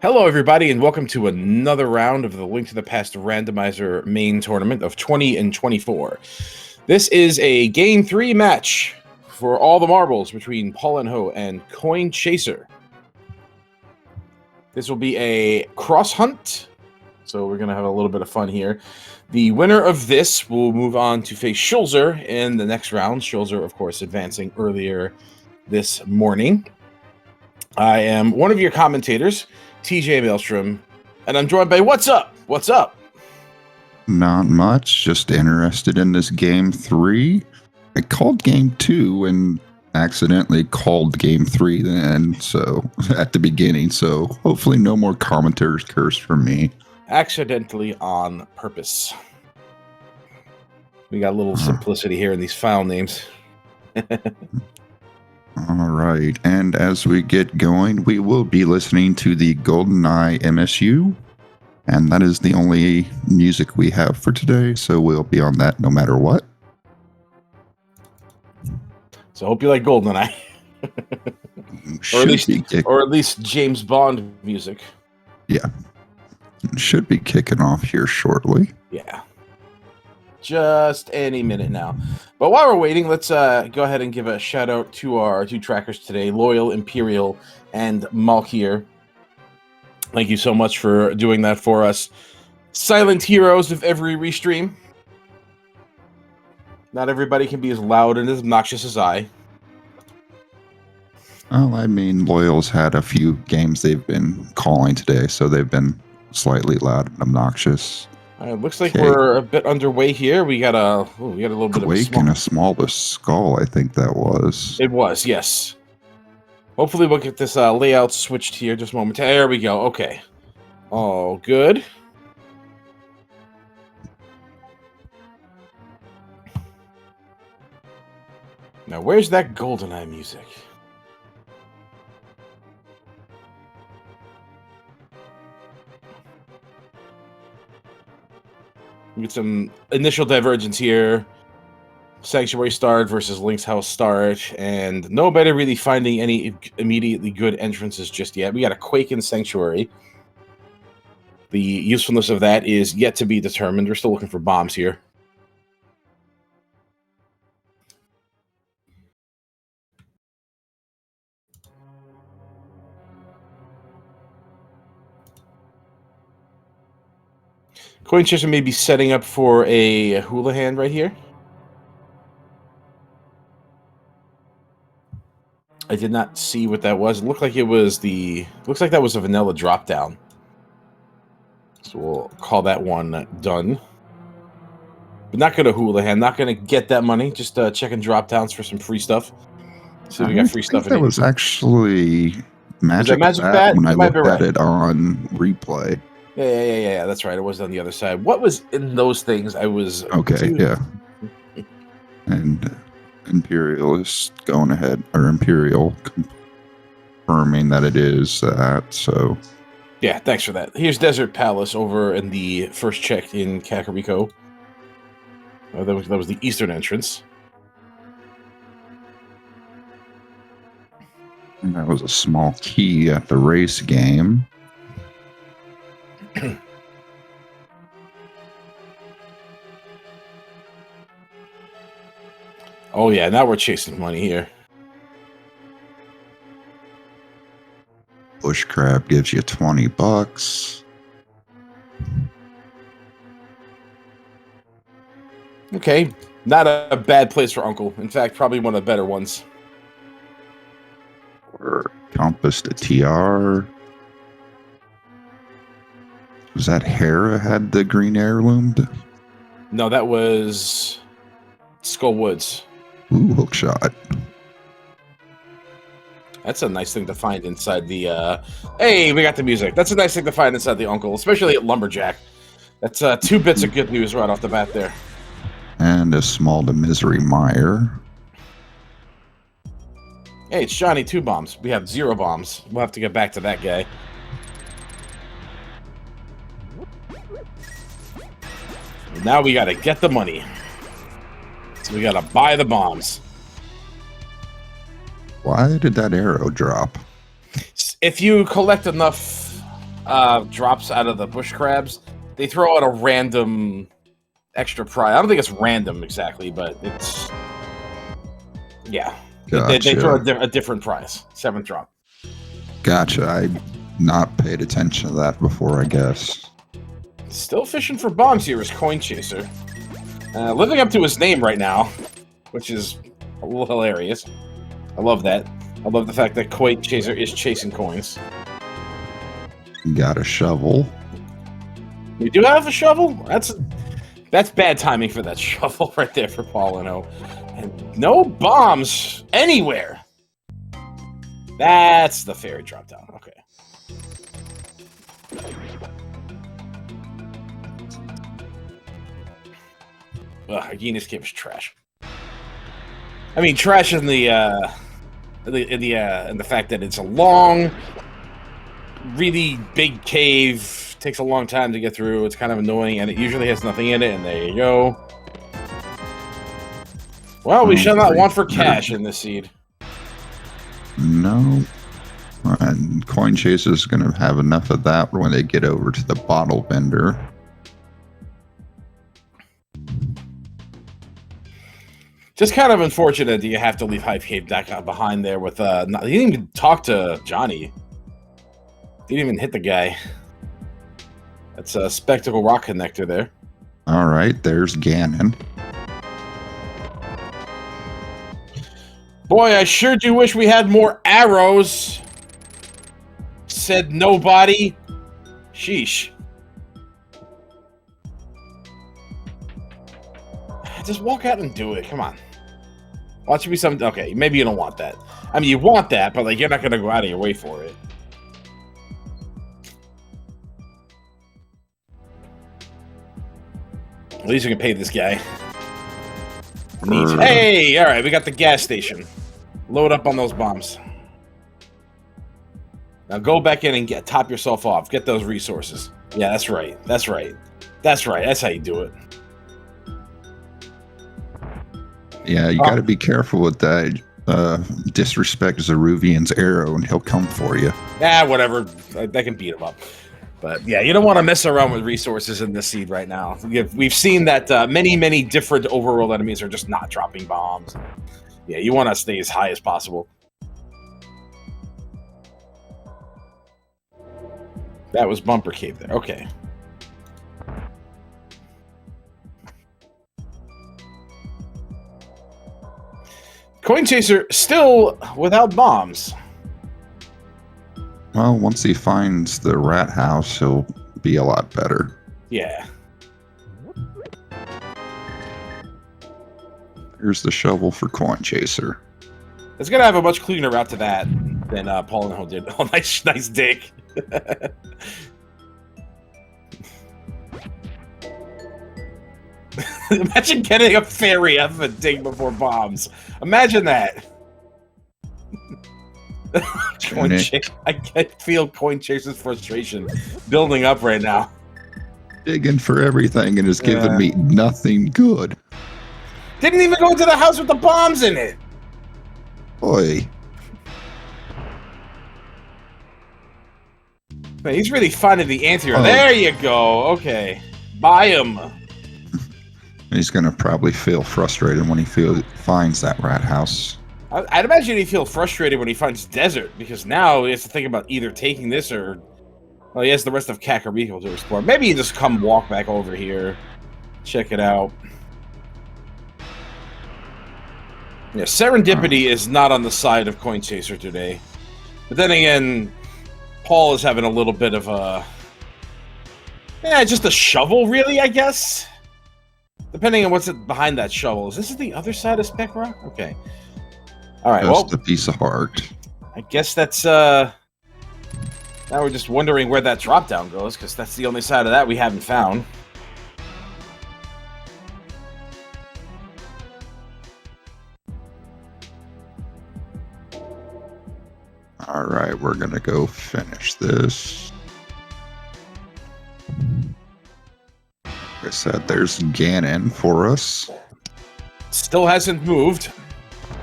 Hello, everybody, and welcome to another round of the Link to the Past randomizer main tournament of 20 and 24. This is a Game 3 match for all the marbles between Paulinho and Coin Chaser. This will be a cross hunt, so we're going to have a little bit of fun here. The winner of this will move on to face Schulzer in the next round. Schulzer, of course, advancing earlier this morning. I am one of your commentators, TJ Maelstrom, and I'm joined by What's Up? What's up? Not much, just interested in this Game 3. I called Game 2 and accidentally called Game 3 then, so at the beginning, so hopefully no more commentators curse from me. Accidentally on purpose. We got a little simplicity here in these file names. All right, and as we get going, we will be listening to the GoldenEye MSU, and that is the only music we have for today, so we'll be on that no matter what. So I hope you like GoldenEye. or at least James Bond music. Yeah. Should be kicking off here shortly. Yeah. Just any minute now. But while we're waiting, let's go ahead and give a shout out to our two trackers today, Loyal, Imperial, and Malkier. Thank you so much for doing that for us. Silent heroes of every restream. Not everybody can be as loud and as obnoxious as I. Well, I mean, Loyal's had a few games they've been calling today, so they've been slightly loud and obnoxious. It looks like we're a bit underway here. We got a little bit Quake of and a smallest skull, I think that was. It was, yes. Hopefully we'll get this layout switched here just a moment. There we go. Okay. All good. Now, where's that GoldenEye music? We get some initial divergence here. Sanctuary start versus Link's House start, and nobody really finding any immediately good entrances just yet. We got a Quake in Sanctuary. The usefulness of that is yet to be determined. We're still looking for bombs here. Coin Chaser may be setting up for a hula hand right here. I did not see what that was. It looked like it was looks like that was a vanilla drop down. So we'll call that one done. But not gonna hula hand, not gonna get that money. Just checking drop downs for some free stuff. So we got free stuff in that was actually Magic Bat when I looked at it on replay. Yeah, that's right. It was on the other side. What was in those things? I was... Okay, yeah. And Imperial is going ahead, or Imperial confirming that it is that, so... Yeah, thanks for that. Here's Desert Palace over in the first check in Kakariko. That was the eastern entrance. And that was a small key at the race game. Oh yeah, now we're chasing money here. Bush crab gives you $20. Okay, not a bad place for Uncle. In fact, probably one of the better ones. Or Compass to TR. Was that Hera had the green heirloom? No, that was Skull Woods. Ooh, hook shot. That's a nice thing to find inside the... Hey, we got the music. That's a nice thing to find inside the Uncle, especially at Lumberjack. That's 2 bits of good news right off the bat there. And a small to Misery Mire. Hey, it's Johnny 2 bombs. We have 0 bombs. We'll have to get back to that guy. Now we gotta get the money. So we gotta buy the bombs. Why did that arrow drop? If you collect enough drops out of the bush crabs, they throw out a random extra prize. I don't think it's random exactly, but it's yeah. They throw a different prize. 7th drop. Gotcha. I not paid attention to that before, I guess. Still fishing for bombs here is Coin Chaser. Living up to his name right now, which is a little hilarious. I love that. I love the fact that Coin Chaser is chasing coins. Got a shovel. You do have a shovel? That's bad timing for that shovel right there for Paulinho. And no bombs anywhere. That's the fairy drop down. Okay. Hyena's Cave is trash. I mean, trash in the fact that it's a long, really big cave. Takes a long time to get through. It's kind of annoying, and it usually has nothing in it. And there you go. Well, we shall not want for cash in this seed. No. And Coin Chaser is going to have enough of that when they get over to the bottle vendor. Just kind of unfortunate that you have to leave Hive Cave back behind there with... he didn't even talk to Johnny. Didn't even hit the guy. That's a Spectacle Rock Connector there. All right, there's Ganon. Boy, I sure do wish we had more arrows. Said nobody. Sheesh. Just walk out and do it. Come on. Watch me some... Okay, maybe you don't want that. I mean, you want that, but like you're not going to go out of your way for it. At least we can pay this guy. Neat. Hey, all right, we got the gas station. Load up on those bombs. Now go back in and top yourself off. Get those resources. Yeah, that's right. That's right. That's right. That's how you do it. Yeah, you got to be careful with that. Disrespect Zeruvian's arrow, and he'll come for you. Yeah, whatever. They can beat him up. But yeah, you don't want to mess around with resources in this seed right now. We've seen that many different overworld enemies are just not dropping bombs. Yeah, you want to stay as high as possible. That was Bumper Cave there. Okay. Coin Chaser still without bombs. Well, once he finds the rat house, he'll be a lot better. Yeah. Here's the shovel for Coin Chaser. It's gonna have a much cleaner route to that than Paulinho did. Oh, nice dick. Imagine getting a fairy out of a dig before bombs. Imagine that. I feel Coin Chaser's frustration building up right now. Digging for everything and is giving me nothing good. Didn't even go into the house with the bombs in it. Boy. Man, he's really finding the answer. Oh. There you go. Okay. Buy him. He's going to probably feel frustrated when he finds that rat house. I'd imagine he'd feel frustrated when he finds desert, because now he has to think about either taking this or... Well, he has the rest of Kakariko to explore. Maybe he just come walk back over here. Check it out. Yeah, Serendipity is not on the side of Coin Chaser today. But then again, Paul is having a little bit of a... Yeah, just a shovel, really, I guess? Depending on what's behind that shovel. Is this the other side of Spec Rock? Okay. All right, just a piece of heart. I guess that's... Now we're just wondering where that drop down goes, because that's the only side of that we haven't found. All right, we're going to go finish this. Like I said, there's Ganon for us. Still hasn't moved.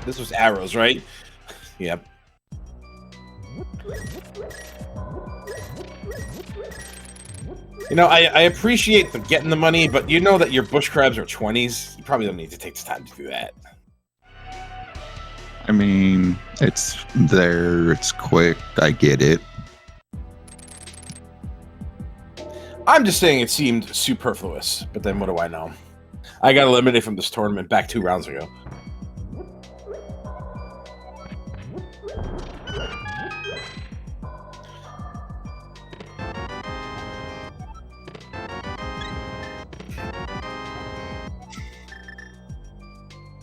This was arrows, right? Yep. You know, I appreciate them getting the money, but you know that your bush crabs are 20s. You probably don't need to take the time to do that. I mean, it's there, it's quick, I get it. I'm just saying it seemed superfluous, but then what do I know? I got eliminated from this tournament back 2 rounds ago.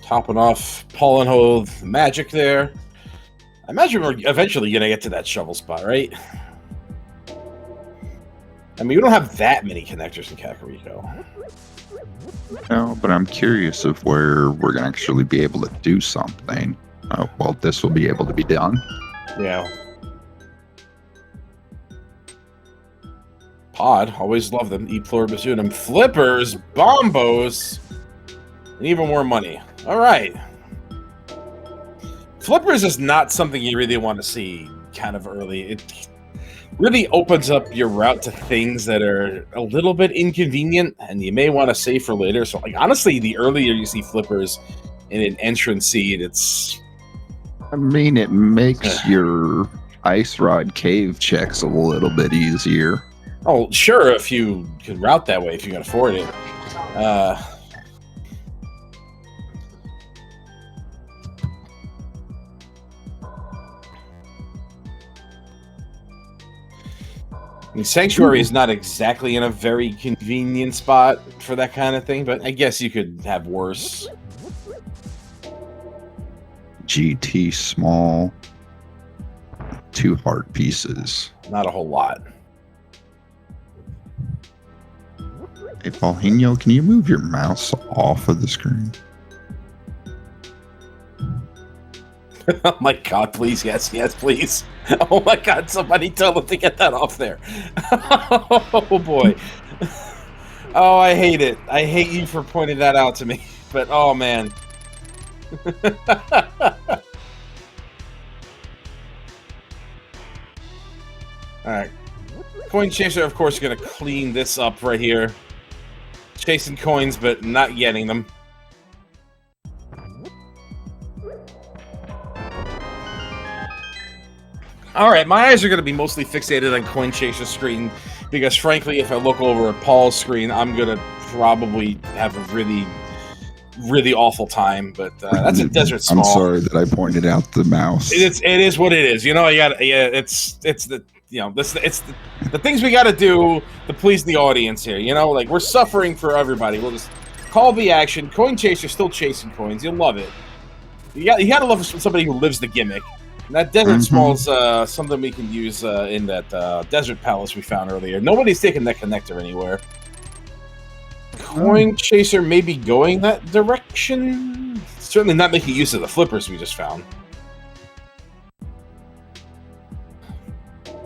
Topping off Paulinho magic there. I imagine we're eventually going to get to that shovel spot, right? I mean, we don't have that many connectors in Kakariko. No, but I'm curious of where we're going to actually be able to do something. Well, this will be able to be done. Yeah. Pod, always love them. E pluribus unum. Flippers, bombos, and even more money. All right. Flippers is not something you really want to see kind of early. It really opens up your route to things that are a little bit inconvenient and you may want to save for later. So, like, honestly, the earlier you see flippers in an entrance seed, it's... I mean, it makes your ice rod cave checks a little bit easier. Oh, sure, if you can route that way, if you can afford it. I mean, Sanctuary is not exactly in a very convenient spot for that kind of thing, but I guess you could have worse. GT small. 2 heart pieces. Not a whole lot. Hey, Paulinho, can you move your mouse off of the screen? Oh my god, please, yes, please. Oh my god, somebody tell them to get that off there. Oh boy. Oh, I hate it. I hate you for pointing that out to me. But, oh man. Alright. Coin Chaser, of course, is going to clean this up right here. Chasing coins, but not getting them. Alright, my eyes are going to be mostly fixated on Coin Chaser's screen, because frankly, if I look over at Paul's screen, I'm going to probably have a really, really awful time, but that's a Desert Small. I'm sorry that I pointed out the mouse. It is what it is. You know, it's the, you know, it's the things we got to do to please the audience here. You know, like, we're suffering for everybody. We'll just call the action. Coin Chaser still chasing coins. You'll love it. You got to love somebody who lives the gimmick. And that Desert Small is something we can use in that Desert Palace we found earlier. Nobody's taking that connector anywhere. Coin Chaser may be going that direction. Certainly not making use of the flippers we just found.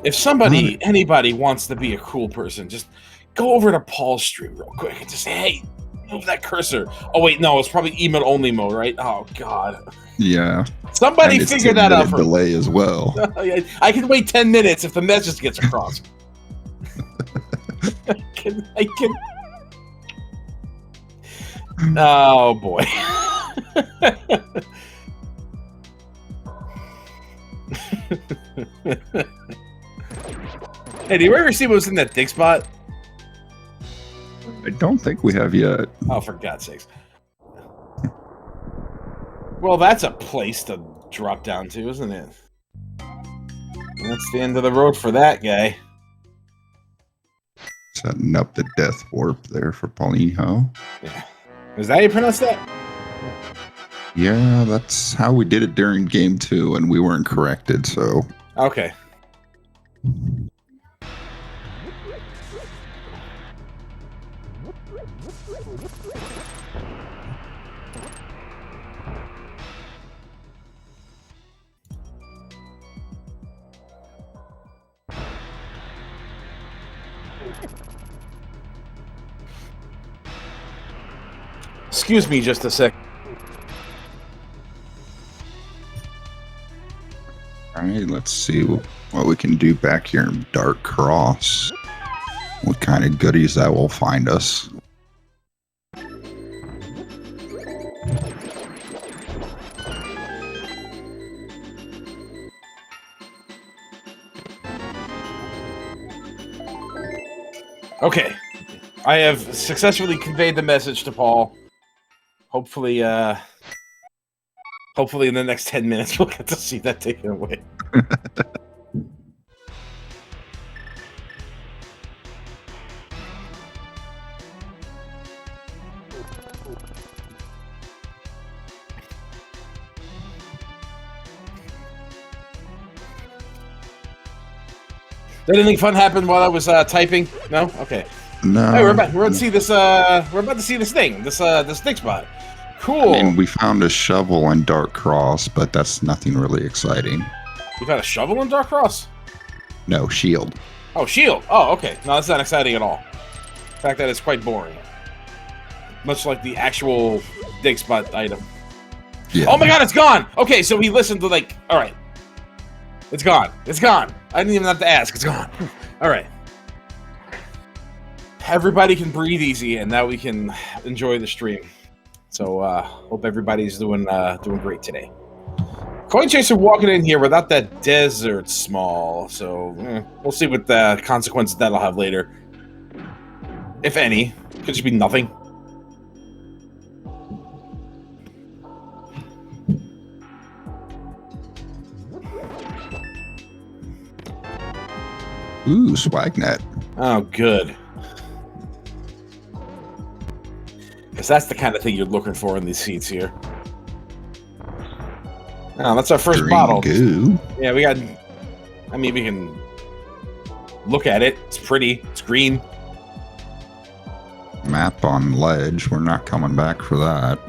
If anybody wants to be a cool person, just go over to Paul's stream real quick and just say, hey, move that cursor. Oh, wait, no, it's probably email only mode, right? Oh, God. Yeah. Somebody figure that out for delay as well. I can wait 10 minutes if the message gets across. I can. Oh, boy. Hey, do you ever see what was in that dig spot? I don't think we have yet. Oh, for God's sakes. Well, that's a place to drop down to, isn't it? That's the end of the road for that guy. Setting up the death warp there for Paulinho. Yeah. Is that how you pronounce that? Yeah, that's how we did it during game 2, and we weren't corrected, so... Okay. Excuse me just a sec. Alright, let's see what we can do back here in Dark Cross. what kind of goodies that will find us. Okay, I have successfully conveyed the message to Paul. Hopefully, hopefully in the next 10 minutes we'll get to see that taken away. Did anything fun happen while I was typing? No. Okay. No. Hey, we're about to see this. We're about to see this thing. This dig spot. Cool. I mean, we found a shovel in Dark Cross, but that's nothing really exciting. You've had a shovel in Dark Cross? No, shield. Oh, shield. Oh, okay. No, that's not exciting at all. In fact, that is quite boring. Much like the actual dig spot item. Yeah. Oh my god, it's gone! Okay, so he listened to like... Alright. It's gone. It's gone. I didn't even have to ask. It's gone. Alright. Everybody can breathe easy, and now we can enjoy the stream. So, hope everybody's doing great today. Coin Chaser walking in here without that desert small, so we'll see what the consequences that'll have later. If any. Could just be nothing. Ooh, Swagnet. Oh, good. Because that's the kind of thing you're looking for in these seats here. Oh, that's our first Green bottle. Goo. Yeah, we got... I mean, we can look at it. It's pretty. It's green. Map on ledge. We're not coming back for that.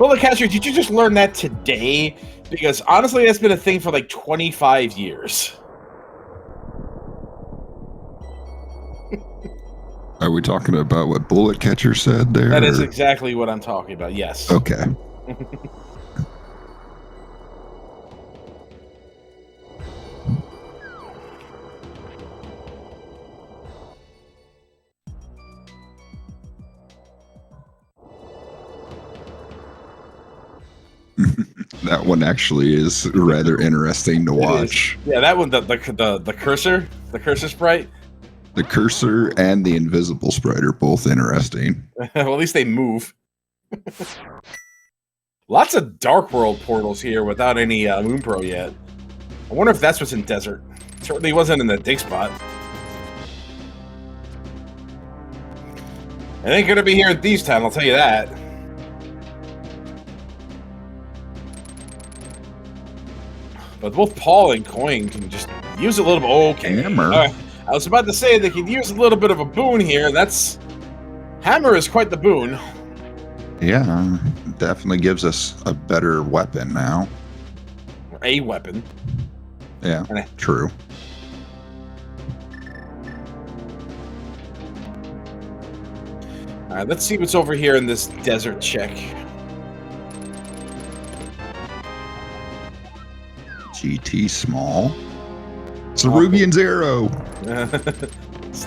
Well, the catcher, did you just learn that today? Because honestly, that's been a thing for like 25 years. Are we talking about what Bullet Catcher said there? That is exactly what I'm talking about, yes. Okay. That one actually is rather interesting to watch. Yeah, that one, the cursor, the cursor sprite. The cursor and the invisible sprite are both interesting. Well, at least they move. Lots of Dark World portals here without any Moon Pro yet. I wonder if that's what's in Desert. Certainly wasn't in the dig spot. It ain't gonna be here at Thieves Town, I'll tell you that. But both Paul and Coin can just use a little bit. Okay. Hammer. I was about to say they could use a little bit of a boon here. That's... Hammer is quite the boon. Yeah, definitely gives us a better weapon now. Or a weapon. Yeah, true. Alright, let's see what's over here in this desert check. GT small. Cerubian Zero.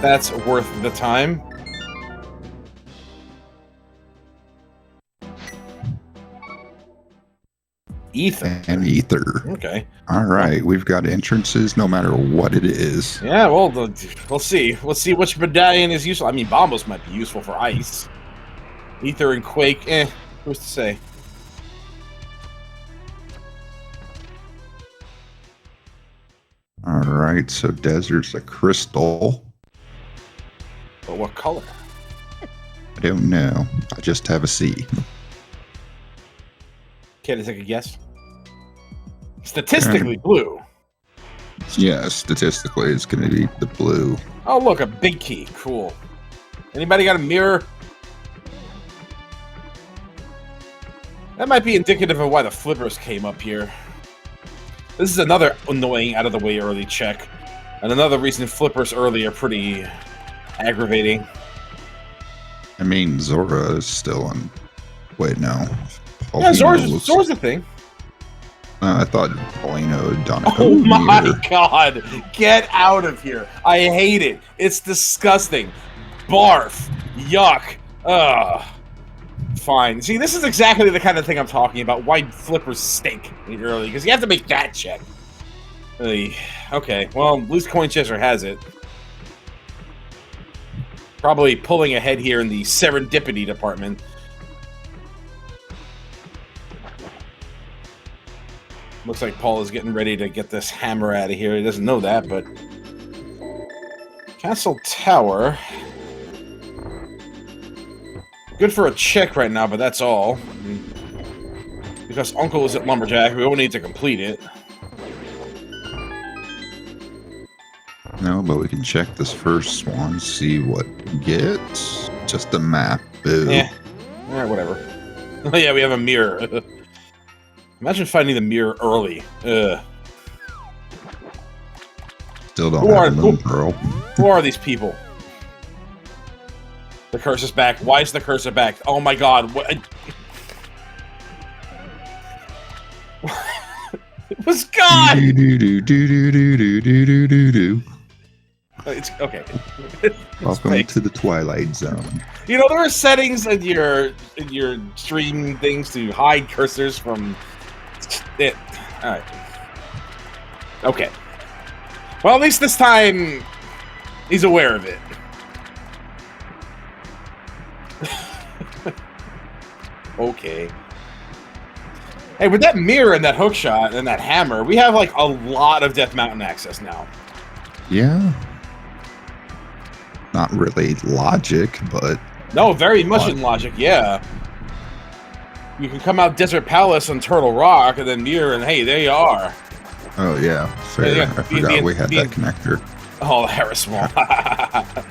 That's worth the time. Ether. And Ether. Okay. All right, we've got entrances no matter what it is. Yeah, well, we'll see. We'll see which medallion is useful. I mean, Bombos might be useful for ice. Ether and Quake, who's to say? All right, so desert's a crystal. But what color? I don't know. I just have a C. Can't I take a guess? Statistically blue. Yeah, statistically it's going to be the blue. Oh, look, a big key. Cool. Anybody got a mirror? That might be indicative of why the flippers came up here. This is another annoying out-of-the-way early check. And another reason flippers early are pretty aggravating. I mean, Zora is still on... Wait, no. Yeah, Zora's the thing. I thought Paulinho had done it. Oh my mirror. god! Get out of here! I hate it. It's disgusting. Barf. Yuck. Ugh. Fine. See, this is exactly the kind of thing I'm talking about. Why flippers stink early, because you have to make that check. Okay, well, at least Coinchester has it. Probably pulling ahead here in the serendipity department. Looks like Paul is getting ready to get this hammer out of here. He doesn't know that, but... Castle Tower... Good for a check right now, but that's all. Because Uncle is at Lumberjack, we don't need to complete it. No, but we can check this first one, see what we get. Just a map. Boo. Yeah. Alright, whatever. Oh yeah, we have a mirror. Imagine finding the mirror early. Ugh. Still don't have a moon pearl. Who are these people? The curse is back. Why is the cursor back? Oh my god. What? It was gone! It's okay. Welcome to the Twilight Zone. You know, there are settings in your stream things to hide cursors from it. Alright. Okay. Well, at least this time he's aware of it. Okay. Hey, with that mirror and that hook shot and that hammer, we have like a lot of Death Mountain access now. Yeah. Not really logic, but... No, very much in logic, yeah. You can come out Desert Palace on Turtle Rock and then mirror and hey, there you are. Oh, yeah. Fair. Yeah, I forgot we had that connector. Oh, Harris Small.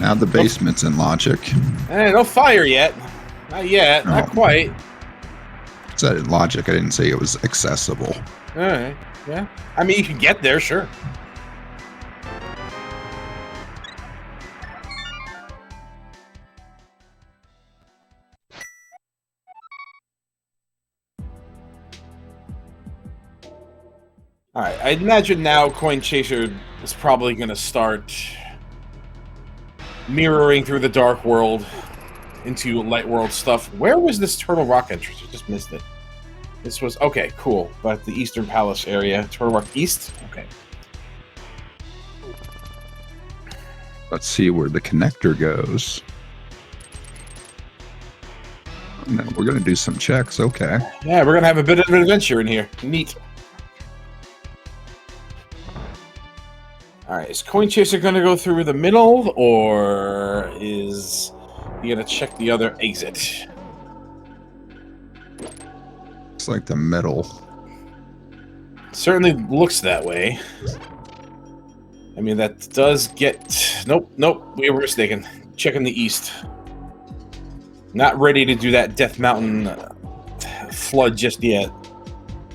Now the basement's in logic. Hey, no fire yet. Not yet. No. Not quite. I said in logic. I didn't say it was accessible. Alright. Yeah. I mean, you can get there, sure. Alright, I imagine now Coin Chaser is probably going to start mirroring through the Dark World into Light World stuff. Where was this Turtle Rock entrance? I just missed it. This was... Okay, cool. But the Eastern Palace area. Turtle Rock East? Okay. Let's see where the connector goes. No, we're going to do some checks. Okay. Yeah, we're going to have a bit of an adventure in here. Neat. Alright, is Coin Chaser going to go through the middle, or is he going to check the other exit? It's like the middle. Certainly looks that way. I mean, that does get... Nope, we were mistaken. Checking the east. Not ready to do that Death Mountain flood just yet.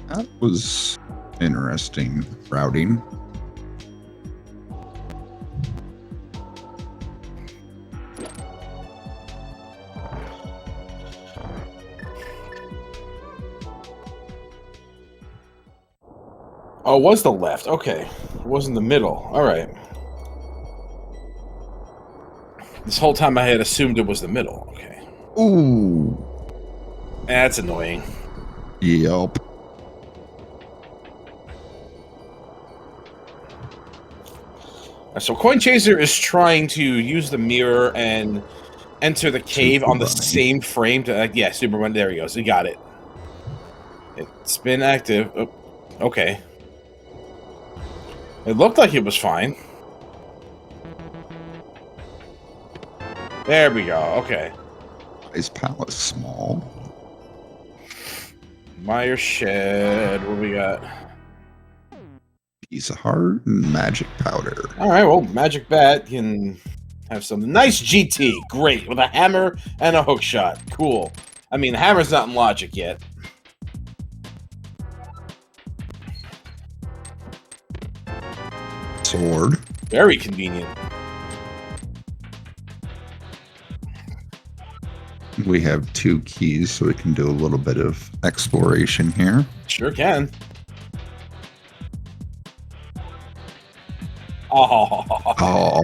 That was interesting routing. Oh, it was the left. Okay. It wasn't the middle. Alright. This whole time I had assumed it was the middle. Okay. Ooh. That's annoying. Yep. So Coin Chaser is trying to use the mirror and enter the cave on the same frame to... yeah, Superman. There he goes. He got it. It's been active. Oh, okay. It looked like it was fine. There we go. Okay. Is Palace small? Meyer Shed. What we got? Piece of heart and magic powder. All right. Well, Magic Bat can have some nice GT. Great with a hammer and a hook shot. Cool. I mean, the hammer's not in logic yet. Sword. Very convenient. We have 2 keys, so we can do a little bit of exploration here. Sure can. Oh. Oh.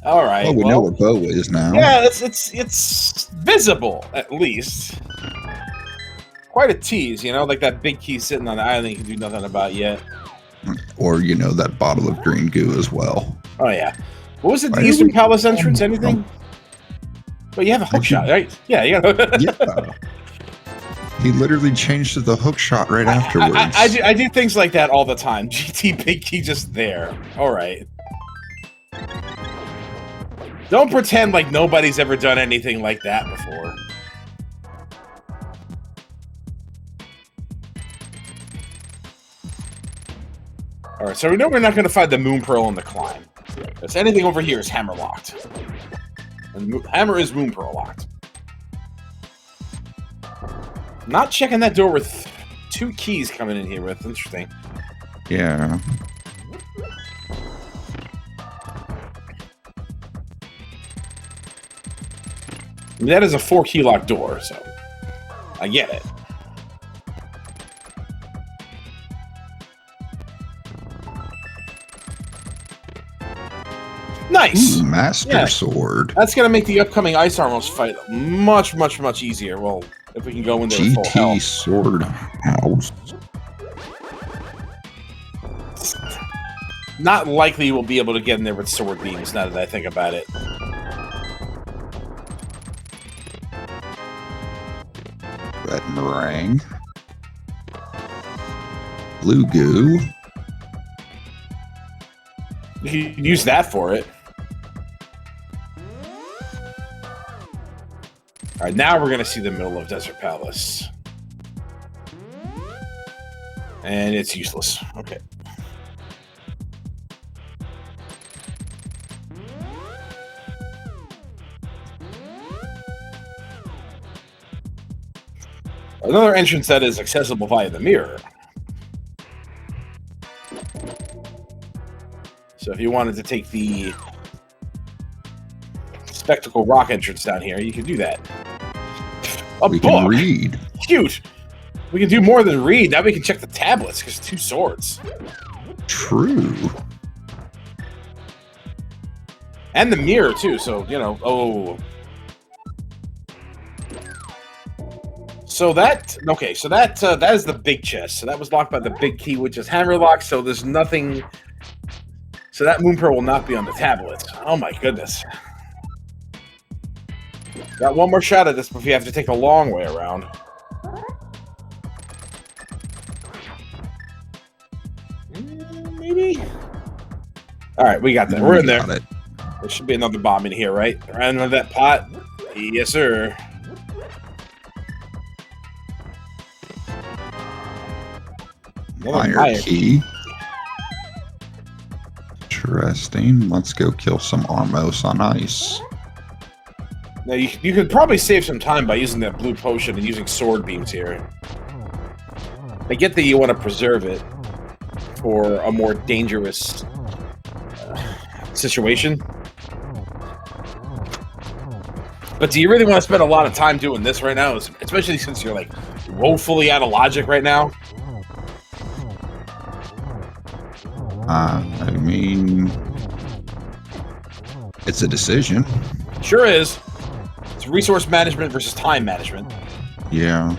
All right. Well, we know where Bo is now. Yeah, it's visible at least. Quite a tease, you know, like that big key sitting on the island you can do nothing about yet. Or, you know, that bottle of green goo as well. Oh, yeah. What was it, the Why Eastern are we- Palace entrance? Anything? But you have a hook shot, right? Yeah, you got Yeah. He literally changed to the hook shot right afterwards. I do things like that all the time. GT Big Key just there. All right. Don't pretend like nobody's ever done anything like that before. All right, so we know we're not going to find the Moon Pearl in the climb. Because anything over here is hammer locked. And hammer is Moon Pearl locked. Not checking that door with 2 keys coming in here with. Interesting. Yeah. I mean, that is a 4-key lock door, so I get it. Nice! Ooh, Master Sword. That's going to make the upcoming Ice Armors fight much, much, much easier. Well, if we can go in there with full GT health. Sword House. Not likely we'll be able to get in there with sword beams, now that I think about it. Red meringue. Blue goo. You can use that for it. Alright, now we're going to see the middle of Desert Palace. And it's useless. Okay. Another entrance that is accessible via the mirror. So if you wanted to take the Spectacle Rock entrance down here, you can do that. We can read. Cute. We can do more than read. Now we can check the tablets, because 2 swords. True. And the mirror, too, so, you know, oh. So that, okay, so that is the big chest. So that was locked by the big key, which is hammer lock, so there's nothing. So that Moon Pearl will not be on the tablets. Oh my goodness. Got one more shot at this before you have to take the long way around. Maybe? Alright, we got that. We're in there. There should be another bomb in here, right? Around that pot? Yes, sir. Fire key. Interesting. Let's go kill some Armos on ice. Now, you could probably save some time by using that blue potion and using sword beams here. I get that you want to preserve it for a more dangerous situation. But do you really want to spend a lot of time doing this right now? Especially since you're, like, woefully out of logic right now? I mean, it's a decision. Sure is. It's resource management versus time management. Yeah.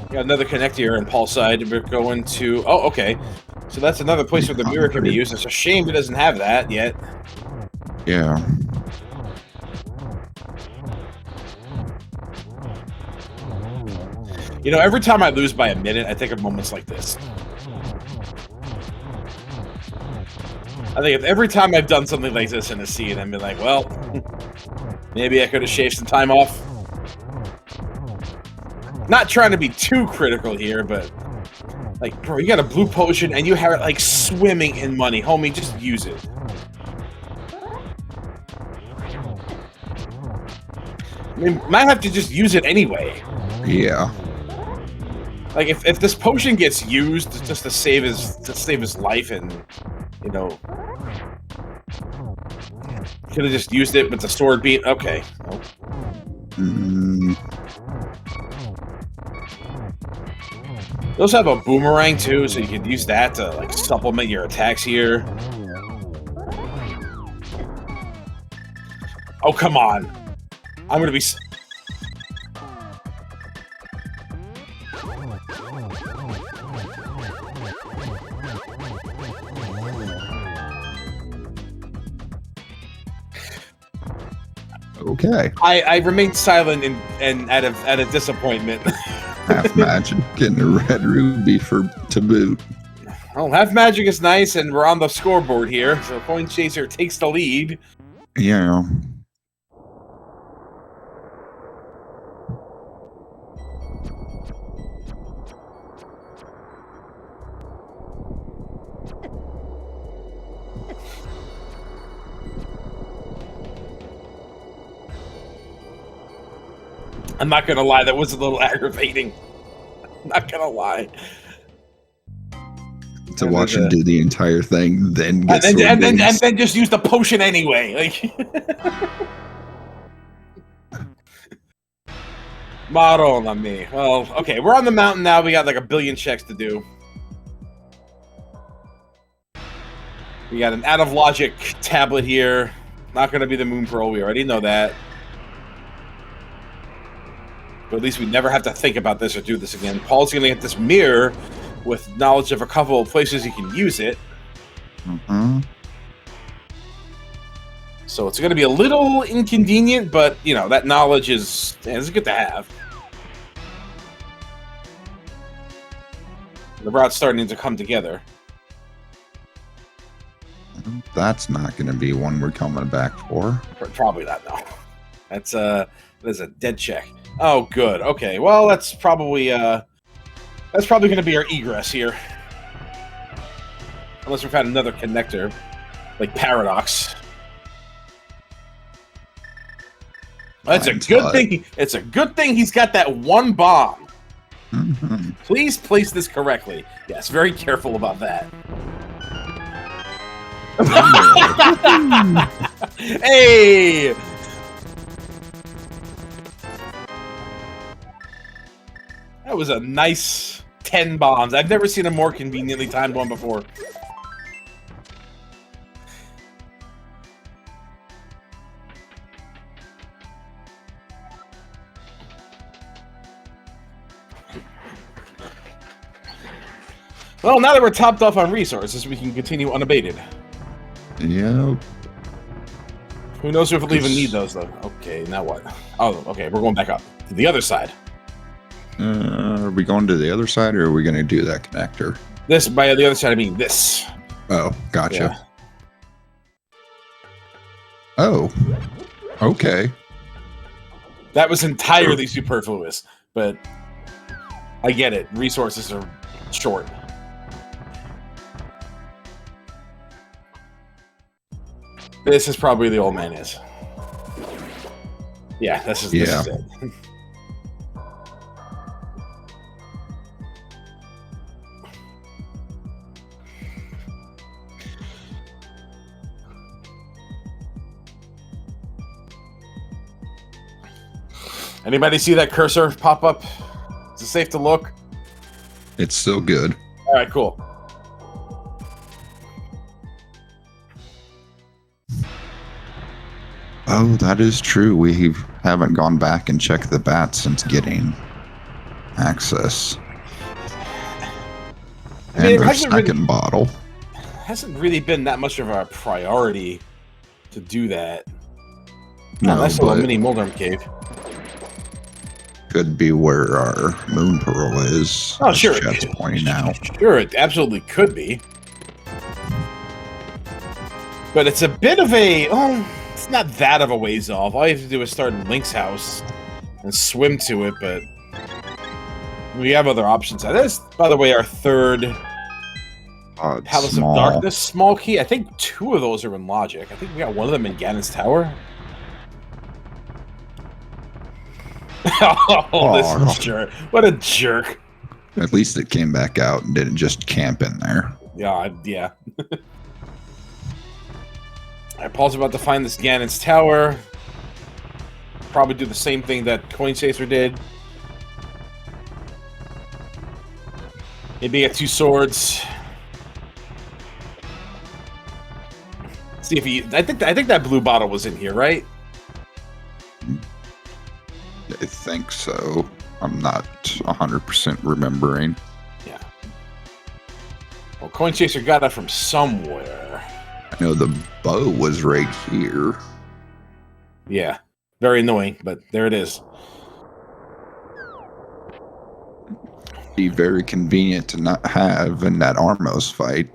Got another connector here on Paul's side. We're going to... Oh, okay. So that's another place where the mirror can be used. It's a shame it doesn't have that yet. Yeah. You know, every time I lose by a minute, I think of moments like this. I think if every time I've done something like this in a scene, I've been like, well, maybe I could have shaved some time off. Not trying to be too critical here, but like, bro, you got a blue potion and you have it like swimming in money. Homie, just use it. I mean, might have to just use it anyway. Yeah. Like if this potion gets used just to save his life, and you know, could have just used it with the sword beam. Okay. You also have a boomerang too, so you could use that to like supplement your attacks here. Oh, come on. I'm gonna be... Okay. I remained silent and out of disappointment. Half magic getting a red ruby to boot. Well, half magic is nice, and we're on the scoreboard here, so Coin Chaser takes the lead. Yeah. I'm not gonna lie, that was a little aggravating. I'm not gonna lie. To watch him do the entire thing, then get and then just use the potion anyway. Like Model on me. Well, okay, we're on the mountain now. We got like a billion checks to do. We got an out of logic tablet here. Not gonna be the Moon Pearl. We already know that. But at least we never have to think about this or do this again. Paul's gonna get this mirror with knowledge of a couple of places he can use it. Mm-hmm. So it's gonna be a little inconvenient, but you know, that knowledge is good to have. The route's starting to come together. That's not going to be one we're coming back for. Probably not, no. That's a dead check. Oh, good. Okay, well, that's probably going to be our egress here. Unless we found another connector, like Paradox. That's a good thing. It's a good thing he's got that one bomb. Mm-hmm. Please place this correctly. Yes, very careful about that. Hey! That was a nice 10 bombs. I've never seen a more conveniently timed one before. Well, now that we're topped off on resources, we can continue unabated. Yep. Who knows if we'll even need those, though. Okay, now what? Oh, okay, we're going back up. To the other side. Are we going to the other side, or are we going to do that connector? This, by the other side, I mean this. Oh, gotcha. Yeah. Oh, okay. That was entirely superfluous, but I get it. Resources are short. This is probably the old man is. Yeah, this is it. Anybody see that cursor pop up? Is it safe to look? It's still good. All right, cool. Oh, that is true. We haven't gone back and checked the bats since getting access. And our second bottle. Hasn't really been that much of a priority to do that. No, that's still a mini Moldorm cave. Could be where our Moon Pearl is. Oh, sure. Chat's pointing out. Sure, it absolutely could be. But it's a bit of a... Oh, it's not that of a ways off. All you have to do is start in Link's house and swim to it, but... We have other options. That is, by the way, our third Palace of Darkness small key. I think 2 of those are in Logic. I think we got one of them in Ganon's Tower. This jerk. What a jerk. At least it came back out and didn't just camp in there. Yeah. Alright, Paul's about to find this Ganon's Tower. Probably do the same thing that Coin Chaser did. Maybe get 2 swords. See if he. I think that blue bottle was in here, right? I think so. I'm not 100% remembering. Yeah. Well, Coin Chaser got that from somewhere. I know the bow was right here. Yeah. Very annoying, but there it is. Be very convenient to not have in that Armos fight.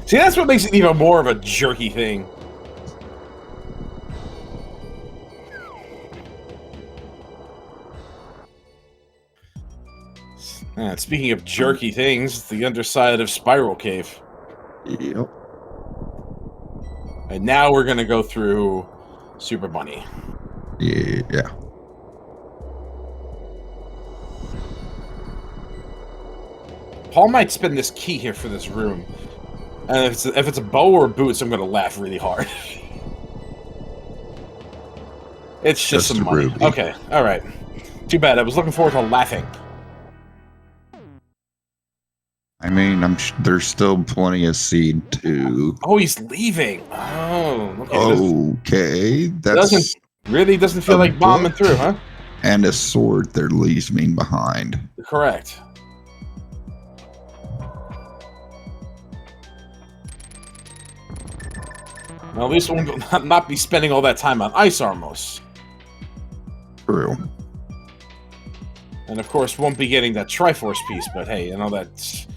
See, that's what makes it even more of a jerky thing. Speaking of jerky things, the underside of Spiral Cave. Yep. And now we're going to go through Super Bunny. Yeah. Paul might spend this key here for this room. And if it's a bow or boots, I'm going to laugh really hard. It's just some money. Ruby. Okay, all right. Too bad. I was looking forward to laughing. I mean, there's still plenty of seed to. Oh, he's leaving. Oh, okay. Okay, that's doesn't feel like bombing through, huh? And a sword they're leaving behind. Correct. Well, at least we'll not be spending all that time on Ice Armos. True. And of course, won't be getting that Triforce piece, but hey, you know, that's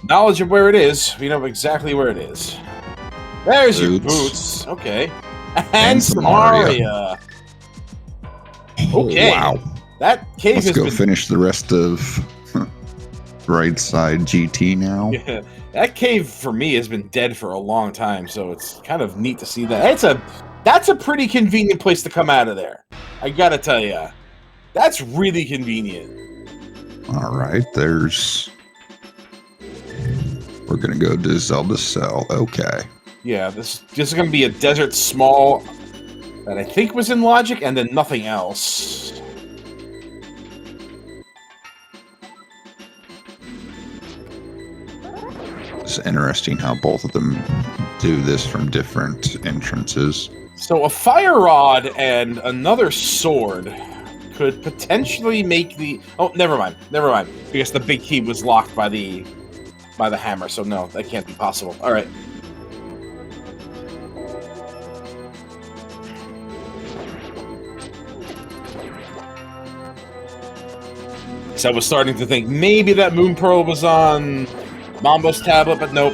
knowledge of where it is. We know exactly where it is. There's your boots. Okay. And Samaria. Okay. Wow. That cave Let's has go been... finish the rest of right side GT now. Yeah. That cave for me has been dead for a long time, so it's kind of neat to see that. That's a pretty convenient place to come out of there. I gotta tell you, that's really convenient. All right, we're gonna go to Zelda Cell. Okay. Yeah, this is gonna be a desert small that I think was in Logic, and then nothing else. It's interesting how both of them do this from different entrances. So a fire rod and another sword could potentially make the... Oh, never mind. Because the big key was locked by the hammer, so no, that can't be possible. All right. So I was starting to think maybe that Moon Pearl was on Mambo's tablet, but nope.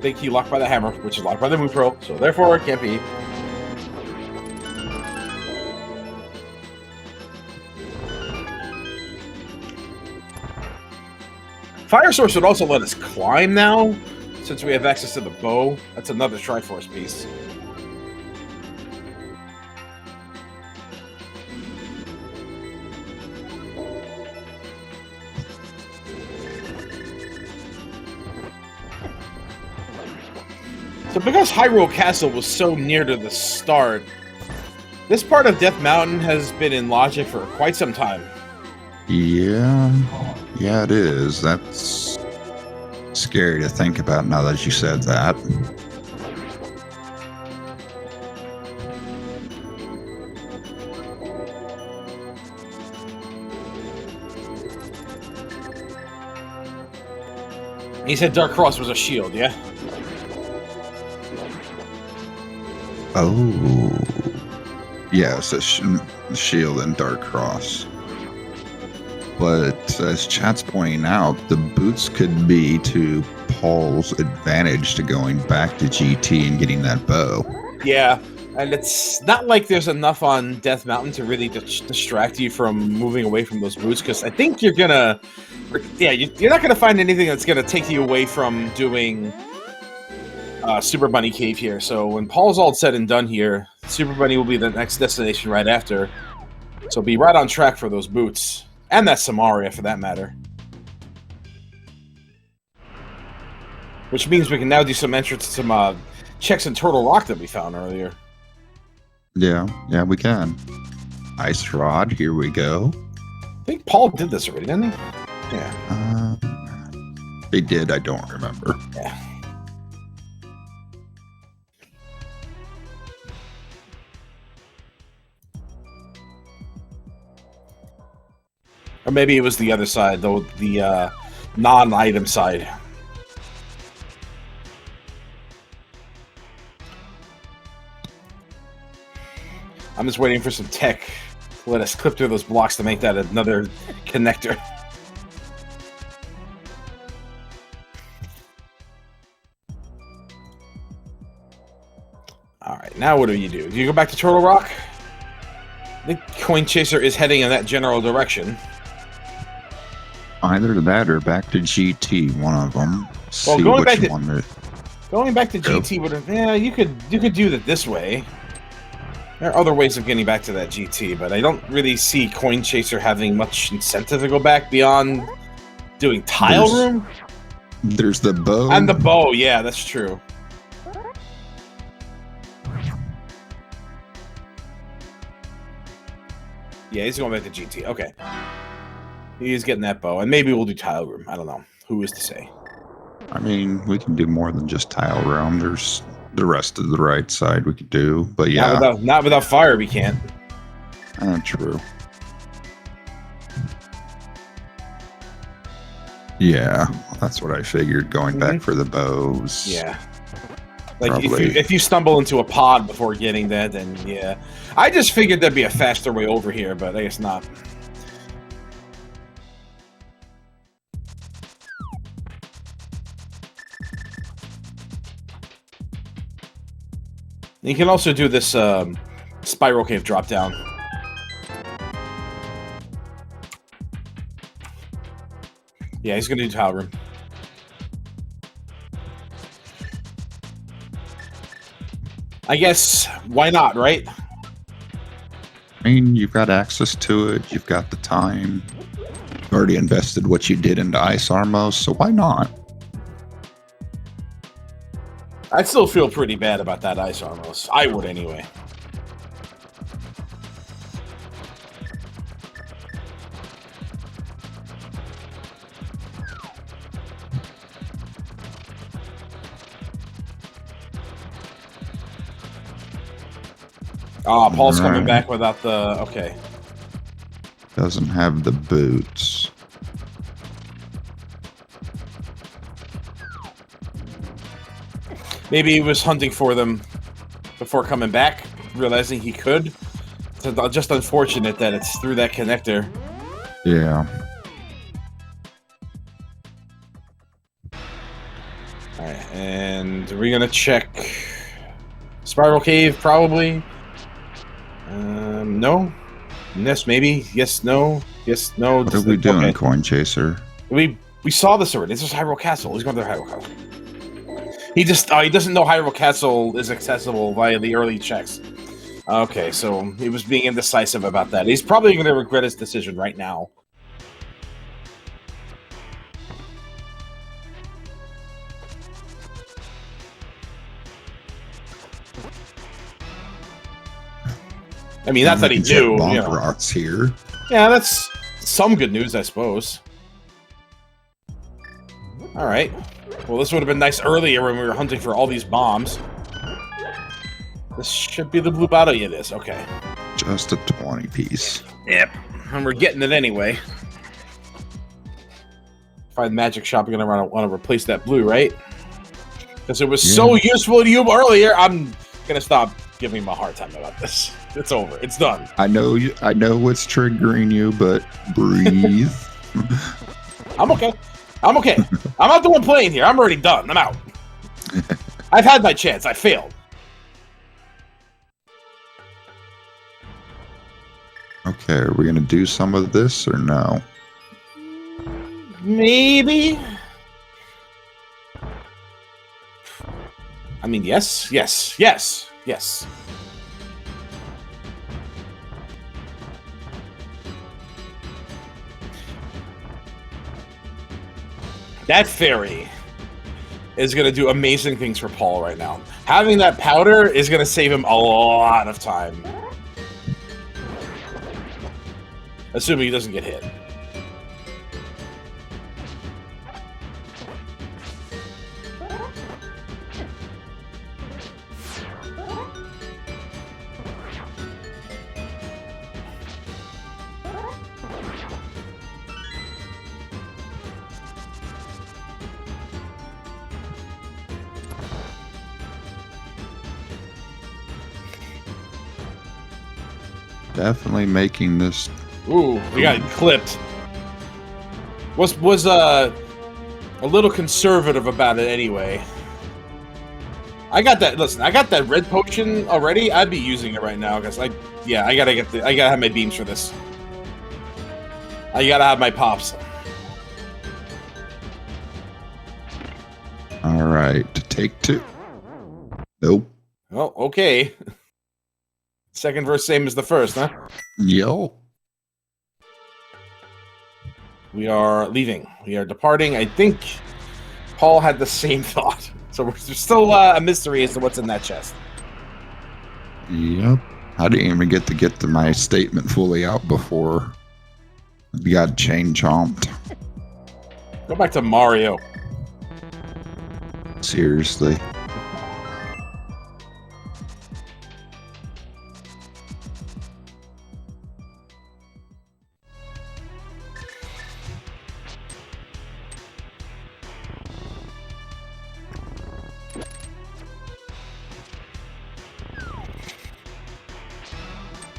Big key locked by the hammer, which is locked by the Moon Pearl, so therefore it can't be. Fire Source would also let us climb now, since we have access to the bow. That's another Triforce piece. So because Hyrule Castle was so near to the start, this part of Death Mountain has been in Logic for quite some time. Yeah, it is. That's scary to think about now that you said that. He said Dark Cross was a shield, yeah? Oh, yeah, it's a shield and Dark Cross. But as chat's pointing out, the boots could be to Paul's advantage to going back to GT and getting that bow. Yeah, and it's not like there's enough on Death Mountain to really distract you from moving away from those boots, because I think you're gonna... Yeah, you're not gonna find anything that's gonna take you away from doing Super Bunny Cave here. So when Paul's all said and done here, Super Bunny will be the next destination right after. So be right on track for those boots. And that Samaria, for that matter. Which means we can now do some entrance to some checks in Turtle Rock that we found earlier. Yeah, we can. Ice Rod, here we go. I think Paul did this already, didn't he? Yeah. They did. I don't remember. Yeah. Or maybe it was the other side, though, the non-item side. I'm just waiting for some tech to let us clip through those blocks to make that another connector. Alright, now what do? Do you go back to Turtle Rock? I think Coin Chaser is heading in that general direction. Either that or back to GT, one of them. Well, See going which back one to going back to GT would have, yeah, you could do it this way. There are other ways of getting back to that GT, but I don't really see Coin Chaser having much incentive to go back beyond doing tile room. There's the bow. And the bow, yeah, that's true. Yeah, he's going back to GT. Okay. He's getting that bow, and maybe we'll do tile room. I don't know. Who is to say? I mean, we can do more than just tile room. There's the rest of the right side we could do, but yeah. Not without fire, we can't. True. Yeah, that's what I figured, going back for the bows. Yeah. Like, if you stumble into a pod before getting that, then yeah. I just figured there'd be a faster way over here, but I guess not. You can also do this spiral cave drop down. Yeah, he's gonna do tile room. I guess, why not, right? I mean, you've got access to it. You've got the time. You've already invested what you did into Ice Armos, so why not? I still feel pretty bad about that Ice Armos. I would anyway. Oh, Paul's coming back without the... Okay. Doesn't have the boots. Maybe he was hunting for them before coming back, realizing he could. It's just unfortunate that it's through that connector. Yeah. Alright, and are we gonna check Spiral Cave, probably? No? Yes, maybe? Yes, no? Yes, no? What are we doing, Coin Chaser? We saw this already. This is Hyrule Castle. He's going to Hyrule Castle. He just he doesn't know Hyrule Castle is accessible via the early checks. Okay, so he was being indecisive about that. He's probably going to regret his decision right now. I mean, not that he knew. Bomb rocks here. Yeah, that's some good news, I suppose. All right. Well, this would have been nice earlier when we were hunting for all these bombs. This should be the blue bottle. Yeah, it is. Okay. Just a 20 piece. Yep. And we're getting it anyway. Find Magic Shop, you're going to want to replace that blue, right? Because it was so useful to you earlier. I'm going to stop giving him a hard time about this. It's over. It's done. I know what's triggering you, but breathe. I'm okay. I'm okay. I'm not the one playing here. I'm already done. I'm out. I've had my chance. I failed. Okay, are we going to do some of this or no? Maybe. I mean, yes, yes, yes, yes. That fairy is going to do amazing things for Paul right now. Having that powder is going to save him a lot of time. Assuming he doesn't get hit. Definitely making this. Ooh, we got clipped. Was a little conservative about it anyway. I got that. Listen, I got that red potion already. I'd be using it right now because I gotta have my beams for this. I gotta have my pops. All right, take 2. Nope. Oh, okay. Second verse same as the first, huh? Yo. We are leaving. We are departing. I think Paul had the same thought. So there's still a mystery as to what's in that chest. Yep. I didn't even get to my statement fully out before we got chain chomped. Go back to Mario. Seriously.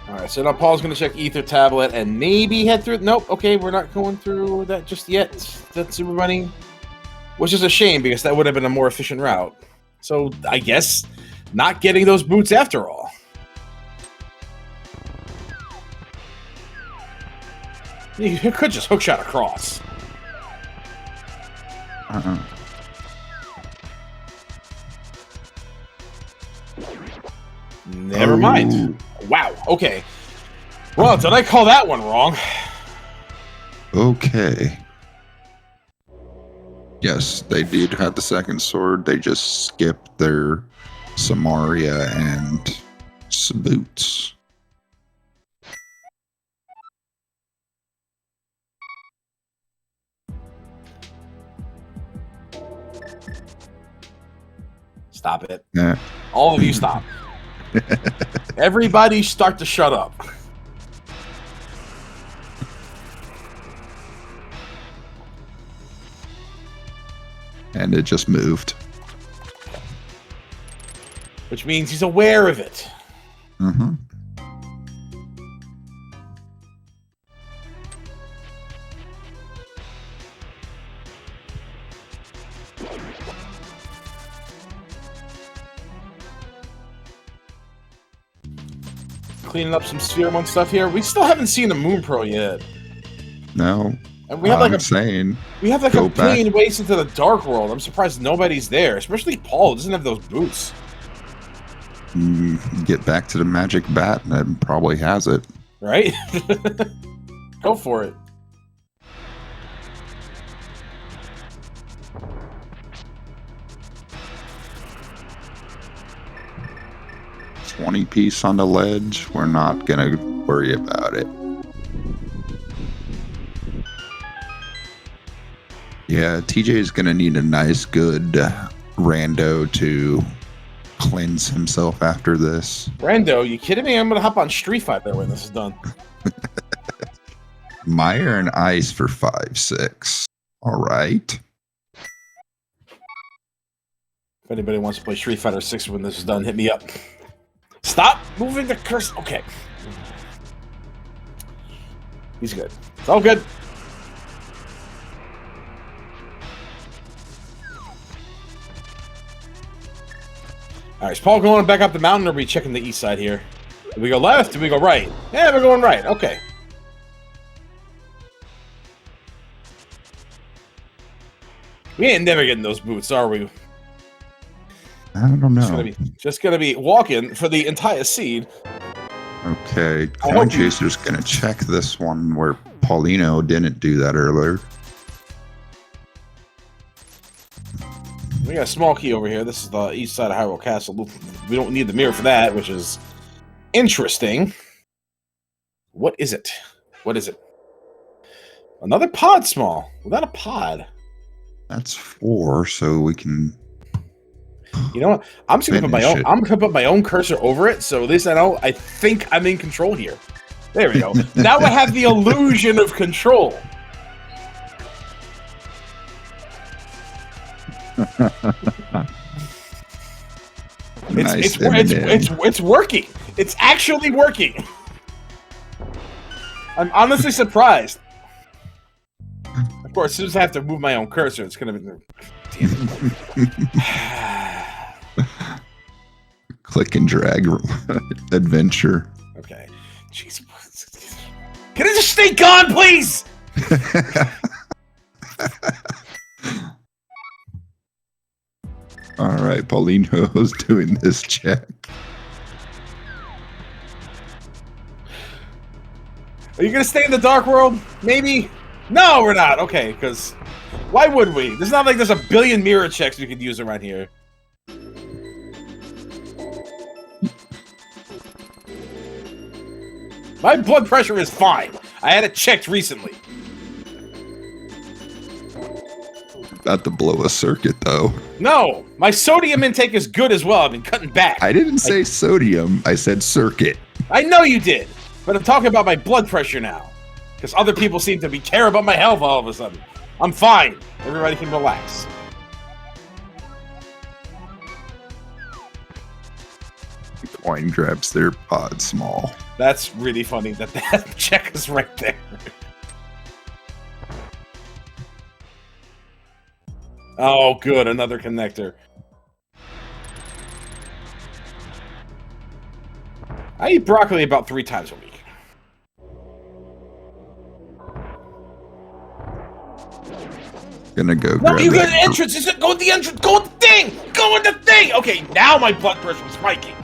Alright, so now Paul's going to check Ether Tablet and maybe head through... Nope, okay, we're not going through that just yet. That super running, which is a shame because that would have been a more efficient route. So, I guess not getting those boots after all. You could just hookshot across. Never mind. Wow, okay. Well, did I call that one wrong? Okay. Yes, they did have the second sword. They just skipped their Samaria and boots. Stop it. Yeah. All of you stop. Everybody start to shut up. And it just moved. Which means he's aware of it. Mm-hmm. Cleaning up some Sphere 1 stuff here. We still haven't seen a Moon Pro yet. No. And we have like we have like a plane waste into the Dark World. I'm surprised nobody's there, especially Paul doesn't have those boots. Get back to the magic bat and probably has it. Right? Go for it. $20 on the ledge. We're not gonna worry about it. Yeah, TJ is gonna need a nice, good rando to cleanse himself after this. Rando, you kidding me? I'm gonna hop on Street Fighter when this is done. Mire and ice for 5-6. All right. If anybody wants to play Street Fighter 6 when this is done, hit me up. Stop moving the cursor. Okay. He's good. It's all good. All right, is Paul going back up the mountain, or are we checking the east side here? Do we go left? Do we go right? Yeah, we're going right. Okay. We ain't never getting those boots, are we? I don't know. Just gonna be walking for the entire seed. Okay, Coin Chaser's gonna check this one where Paulinho didn't do that earlier. We got a small key over here. This is the east side of Hyrule Castle. We don't need the mirror for that, which is interesting. What is it? What is it? Another pod small. Without a pod. That's 4, so we can. You know what? I'm just gonna put my own. I'm gonna put my own cursor over it, so at least I know. I think I'm in control here. There we go. Now I have the illusion of control. It's working. It's actually working. I'm honestly surprised. Of course, as soon as I have to move my own cursor, it's gonna be. Damn it. Click and drag adventure. Okay. Jeez. Can it just stay gone, please? All right, Paulinho's doing this check. Are you gonna stay in the dark world? Maybe? No, we're not. Okay, because why would we? There's not like there's a billion mirror checks we could use around here. My blood pressure is fine. I had it checked recently. About to blow a circuit, though. No, my sodium intake is good as well. I've been cutting back. I didn't say sodium. I said circuit. I know you did, but I'm talking about my blood pressure now. Because other people seem to care about my health all of a sudden. I'm fine. Everybody can relax. The coin grabs their pod small. That's really funny that that check is right there. Oh, good. Another connector. I eat broccoli about 3 times a week. Gonna go No, grab you got that an entrance. Is it go with the entrance? Go with the thing. Go with the thing. Okay, now my blood pressure is spiking.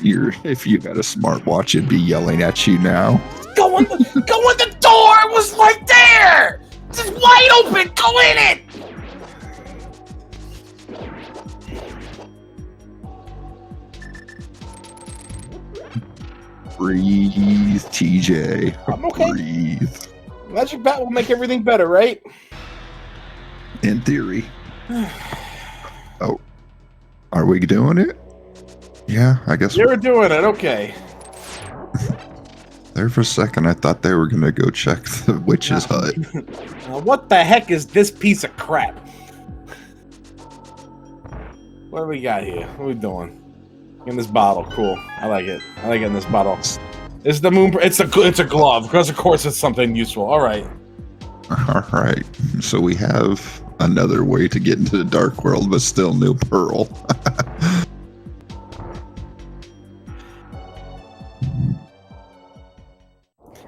If you got a smartwatch, it'd be yelling at you now. Go in the door. It was right there. It's wide open. Go in it. Breathe, TJ. I'm okay. Breathe. Magic Bat will make everything better, right? In theory. Oh. Are we doing it? Yeah, I guess You're doing it. Okay. There for a second, I thought they were going to go check the witch's hut. Now, what the heck is this piece of crap? What do we got here? What are we doing? In this bottle, cool. I like it. I like it in this bottle. It's the moon. It's a glove because of course it's something useful. All right. All right. So we have another way to get into the dark world, but still no pearl.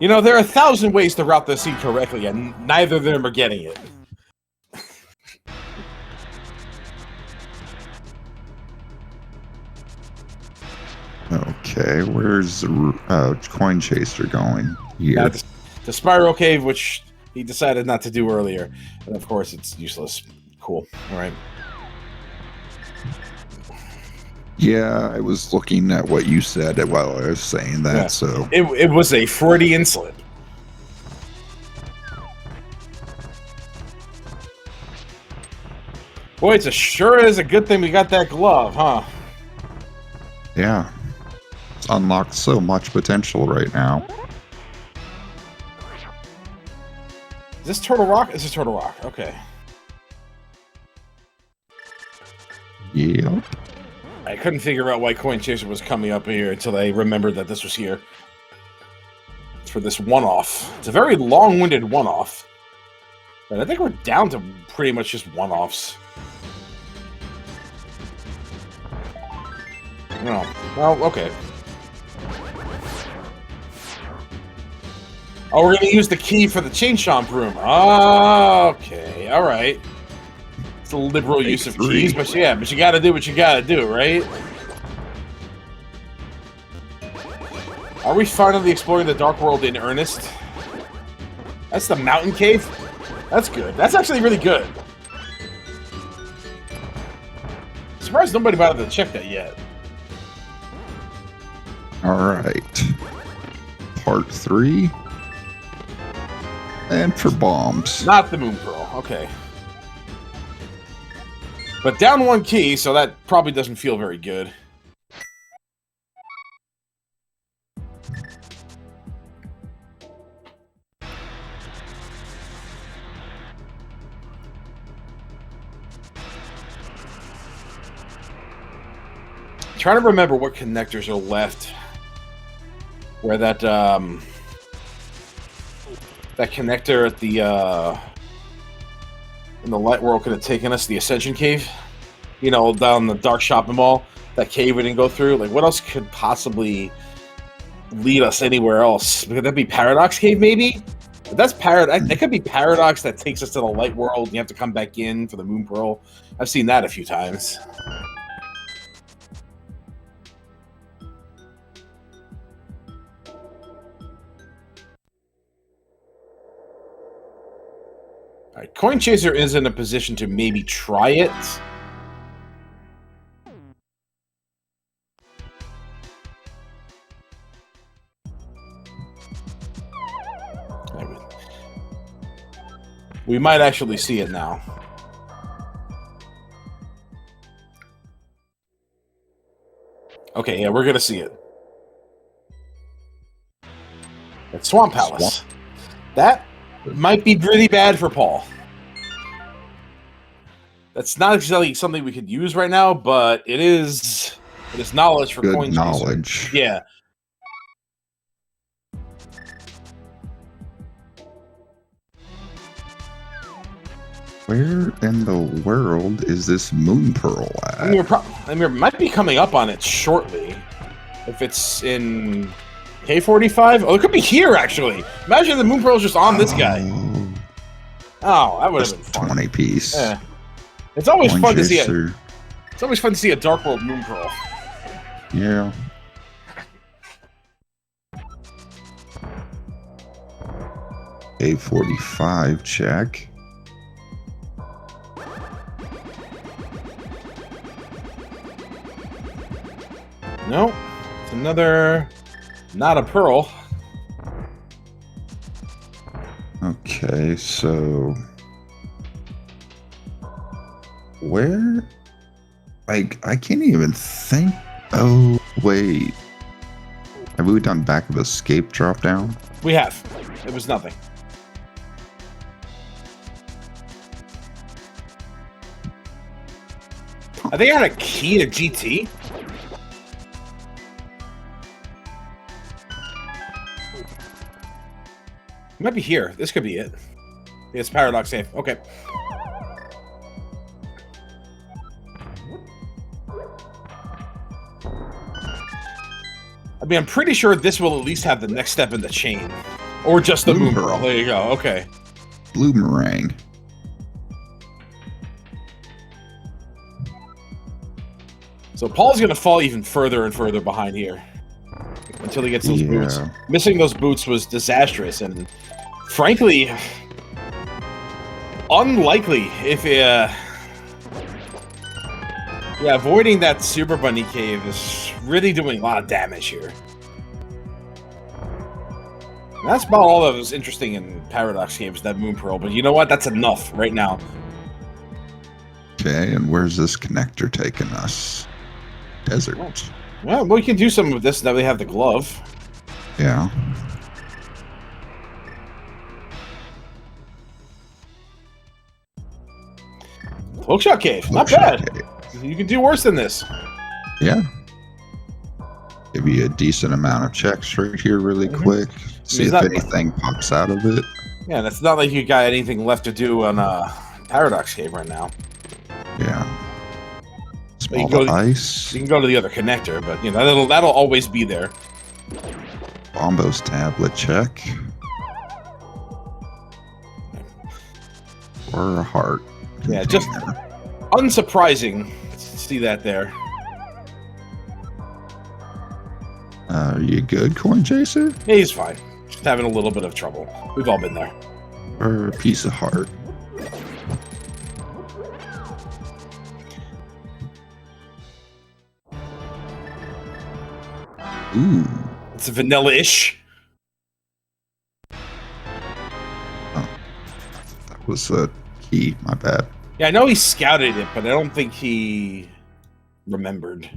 You know, there are 1,000 ways to route the seed correctly, and neither of them are getting it. Okay, where's the coin chaser going? Here. The spiral cave, which he decided not to do earlier. And of course, it's useless. Cool. All right. Yeah, I was looking at what you said while I was saying that, so... It was a Freudian slip. Boy, it's sure is a good thing we got that glove, huh? Yeah. It's unlocked so much potential right now. Is this Turtle Rock? This is Turtle Rock. Okay. Yep. I couldn't figure out why Coin Chaser was coming up here until I remembered that this was here. It's for this one-off. It's a very long-winded one-off. But I think we're down to pretty much just one-offs. No. Well, okay. Oh, we're gonna use the key for the Chain Chomp room. Oh, okay. Alright. It's a liberal use of keys, but yeah, but you gotta do what you gotta do, right? Are we finally exploring the Dark World in earnest? That's the mountain cave? That's good. That's actually really good. Surprised nobody bothered to check that yet. Alright. Part 3. And for bombs. Not the Moon Pearl. Okay. But down one key, so that probably doesn't feel very good. trying to remember what connectors are left. Where that that connector at the in the light world could have taken us, the Ascension Cave. You know, down the dark shopping mall. That cave we didn't go through. Like, what else could possibly lead us anywhere else? Could that be Paradox Cave, maybe? But that's Paradox. That could be Paradox that takes us to the light world. And you have to come back in for the Moon Pearl. I've seen that a few times. All right, Coin Chaser is in a position to maybe try it. We might actually see it now. Okay, yeah, we're gonna see it. It's Swamp Palace. That might be really bad for Paul. That's not exactly something we could use right now, but it is knowledge for Coin Chaser. Knowledge. Yeah. Where in the world is this Moon Pearl at? I mean, it might be coming up on it shortly. If it's in K45? Oh, it could be here, actually. Imagine the Moon Pearl's just on this guy. Oh, that would have been fun. 20 piece. Yeah. It's always Coin fun to see Chaser. It's always fun to see a Dark World Moon Pearl. Yeah. A45 check. No, it's another, not a pearl. Okay, so where? Like, I can't even think. Oh, wait. Have we done back of escape drop down? We have. It was nothing. I think I had a key to GT. It might be here. This could be it. It's Paradox safe. Okay. I mean, I'm pretty sure this will at least have the next step in the chain. Or just the Moon Pearl. There you go. Okay. Bloomerang. So Paul's going to fall even further and further behind here. Until he gets those boots. Missing those boots was disastrous. And frankly, unlikely if... yeah, avoiding that Super Bunny cave is really doing a lot of damage here. And that's about all that was interesting in Paradox caves, that Moon Pearl. But you know what? That's enough right now. Okay, and where's this connector taking us? Desert. Well, we can do some of this now we have the glove. Yeah. Hookshot cave. Not bad. You can do worse than this. Yeah. Give you a decent amount of checks right here really quick. See if anything pops out of it. Yeah, and it's not like you got anything left to do on Paradox Cave right now. Yeah. Small ice. You can go to the other connector, but you know that'll always be there. Bombo's tablet check. Or a heart. Yeah, just unsurprising to see that there. Are you good, Coin Chaser? Yeah, he's fine. Just having a little bit of trouble. We've all been there. Or a piece of heart. Ooh. It's vanilla-ish. Oh. That was a key. My bad. Yeah, I know he scouted it, but I don't think he remembered.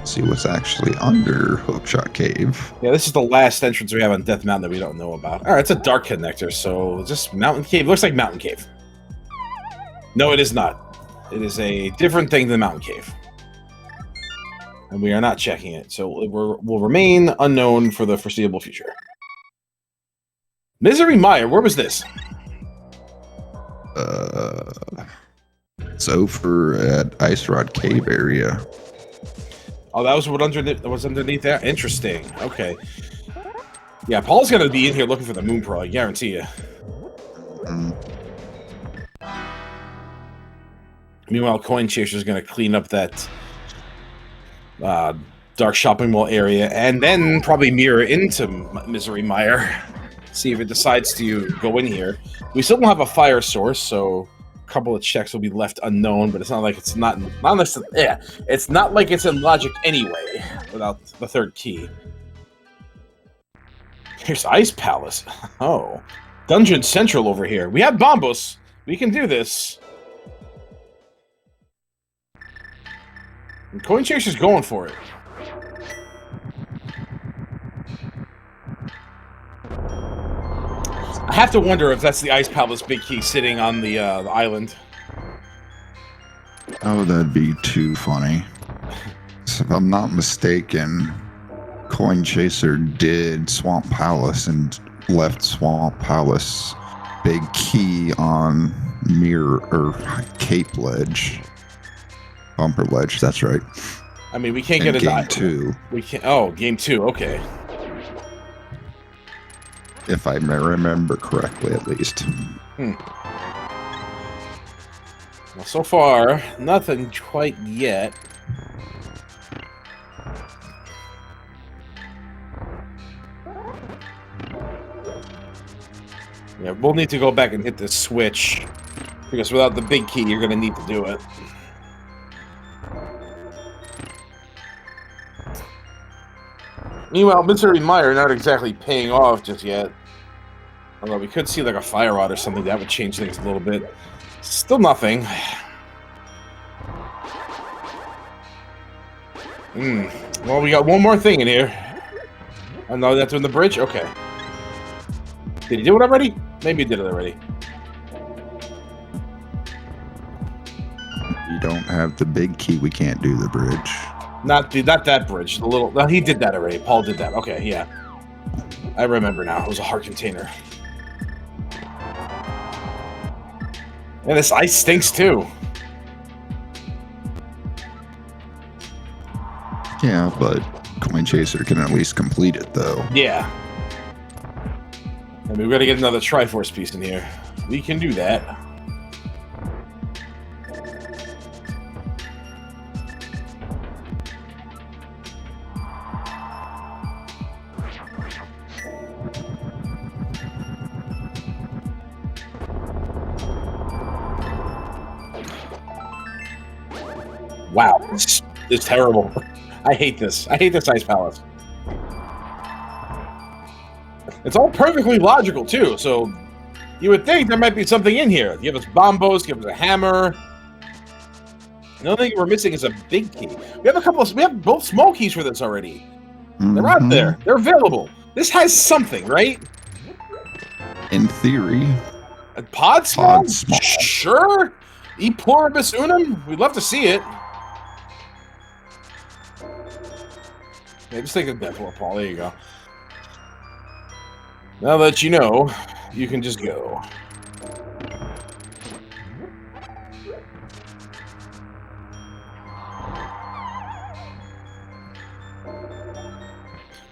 See what's actually under Hookshot Cave. Yeah, this is the last entrance we have on Death Mountain that we don't know about. All right, it's a dark connector, so just Mountain Cave. Looks like Mountain Cave. No, it is not. It is a different thing than Mountain Cave. And we are not checking it, so we'll remain unknown for the foreseeable future. Misery Mire, where was this? It's over at Ice Rod Cave area. Oh, that was what underneath there? Interesting. Okay. Yeah, Paul's gonna be in here looking for the Moon Pearl, I guarantee you. Meanwhile, Coin Chaser's gonna clean up that dark shopping mall area, and then probably mirror into Misery Mire. See if it decides to go in here. We still don't have a fire source, so a couple of checks will be left unknown. But it's not like it's not unless it's not like it's in logic anyway without the third key. Here's Ice Palace. Oh, Dungeon Central over here. We have Bombos. We can do this. And Coin Chaser's going for it. I have to wonder if that's the Ice Palace big key sitting on the island. Oh, that'd be too funny. So if I'm not mistaken, Coin Chaser did Swamp Palace and left Swamp Palace big key on Mirror or Cape Ledge. Bumper Ledge, that's right. I mean, we can't get a game 2. We can't. Oh, game 2. Okay. If I may remember correctly, at least. Well, so far, nothing quite yet. Yeah, we'll need to go back and hit the switch, because without the big key, you're going to need to do it. Meanwhile, Misery Mire not exactly paying off just yet. Although we could see like a fire rod or something that would change things a little bit. Still nothing. Well, we got one more thing in here. Oh no, that's on the bridge? Okay. Did he do it already? Maybe he did it already. You don't have the big key, we can't do the bridge. Not that bridge. The little. No, he did that already. Paul did that. Okay, yeah. I remember now. It was a heart container. And this ice stinks too. Yeah, but Coin Chaser can at least complete it, though. Yeah. And we've got to get another Triforce piece in here. We can do that. Wow, it's terrible. I hate this. I hate this Ice Palace. It's all perfectly logical, too, so you would think there might be something in here. Give us bombos, give us a hammer. The only thing we're missing is a big key. We have both small keys for this already. They're out there. They're available. This has something, right? In theory. A pod small? Pod small. Sure. E pluribus unum? We'd love to see it. Yeah, just take the death roll, Paul. There you go. Now that you know, you can just go.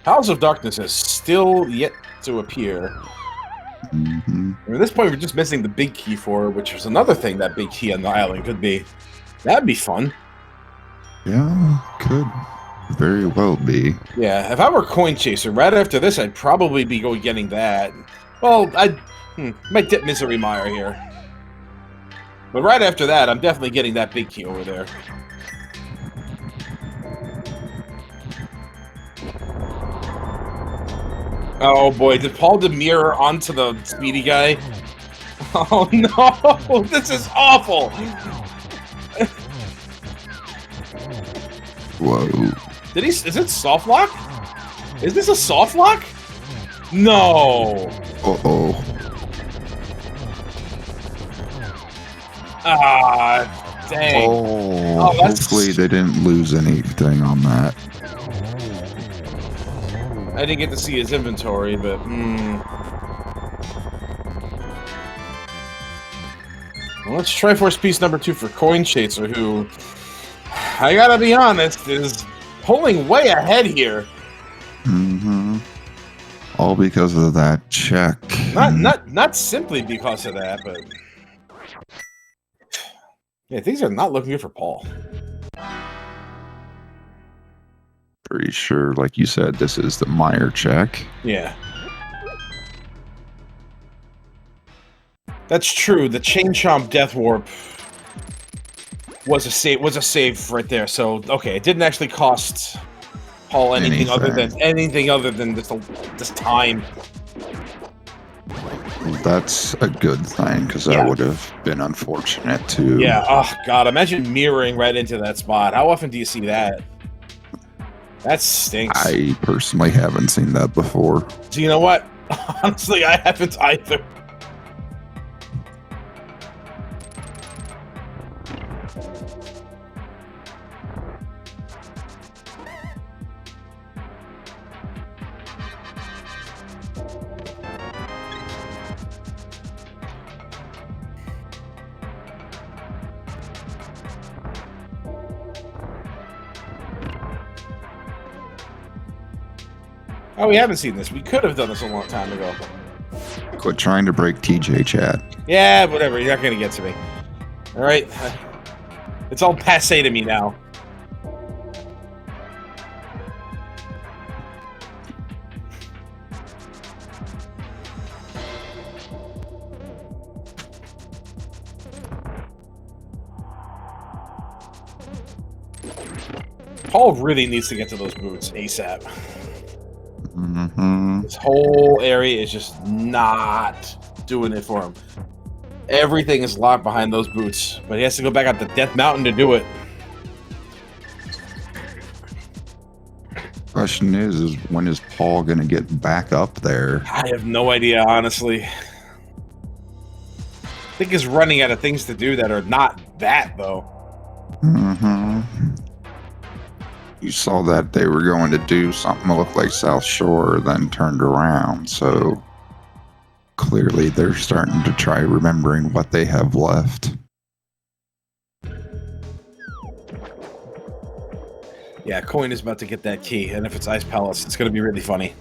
House of Darkness has still yet to appear. At this point, we're just missing the big key for it, which is another thing that big key on the island could be. That'd be fun. Yeah, could very well be. Yeah, if I were Coin Chaser, right after this, I'd probably be getting that. Well, I might dip Misery Mire here. But right after that, I'm definitely getting that big key over there. Oh boy, did Paul mirror onto the speedy guy? Oh no, this is awful! Whoa. Is it soft lock? Is this a soft lock? No! Uh-oh. Ah, Dang. Oh, That's... hopefully they didn't lose anything on that. I didn't get to see his inventory, but... Well, let's try force piece number 2 for Coin Chaser, who, I gotta be honest, is pulling way ahead here. Mm-hmm. All because of that check. Not simply because of that, but... Yeah, things are not looking good for Paul. Pretty sure, like you said, this is the Meyer check. Yeah. That's true. The Chain Chomp Death Warp was a save right there. So okay, it didn't actually cost Paul anything other than this time. That's a good thing, because that would have been unfortunate too. Yeah. Oh god, imagine mirroring right into that spot. How often do you see that? That stinks. I personally haven't seen that before. So you know what? Honestly, I haven't either. Oh, we haven't seen this. We could have done this a long time ago. Quit trying to break TJ chat. Yeah, whatever. You're not going to get to me. All right. It's all passé to me now. Paul really needs to get to those boots ASAP. Mm-hmm. This whole area is just not doing it for him. Everything is locked behind those boots, but he has to go back up the Death Mountain to do it. Question is when is Paul gonna get back up there? I have no idea, honestly. I think he's running out of things to do that are not that, though. Mm-hmm. You saw that they were going to do something that looked like South Shore, then turned around, so clearly they're starting to try remembering what they have left. Yeah, Coin is about to get that key, and if it's Ice Palace, it's going to be really funny.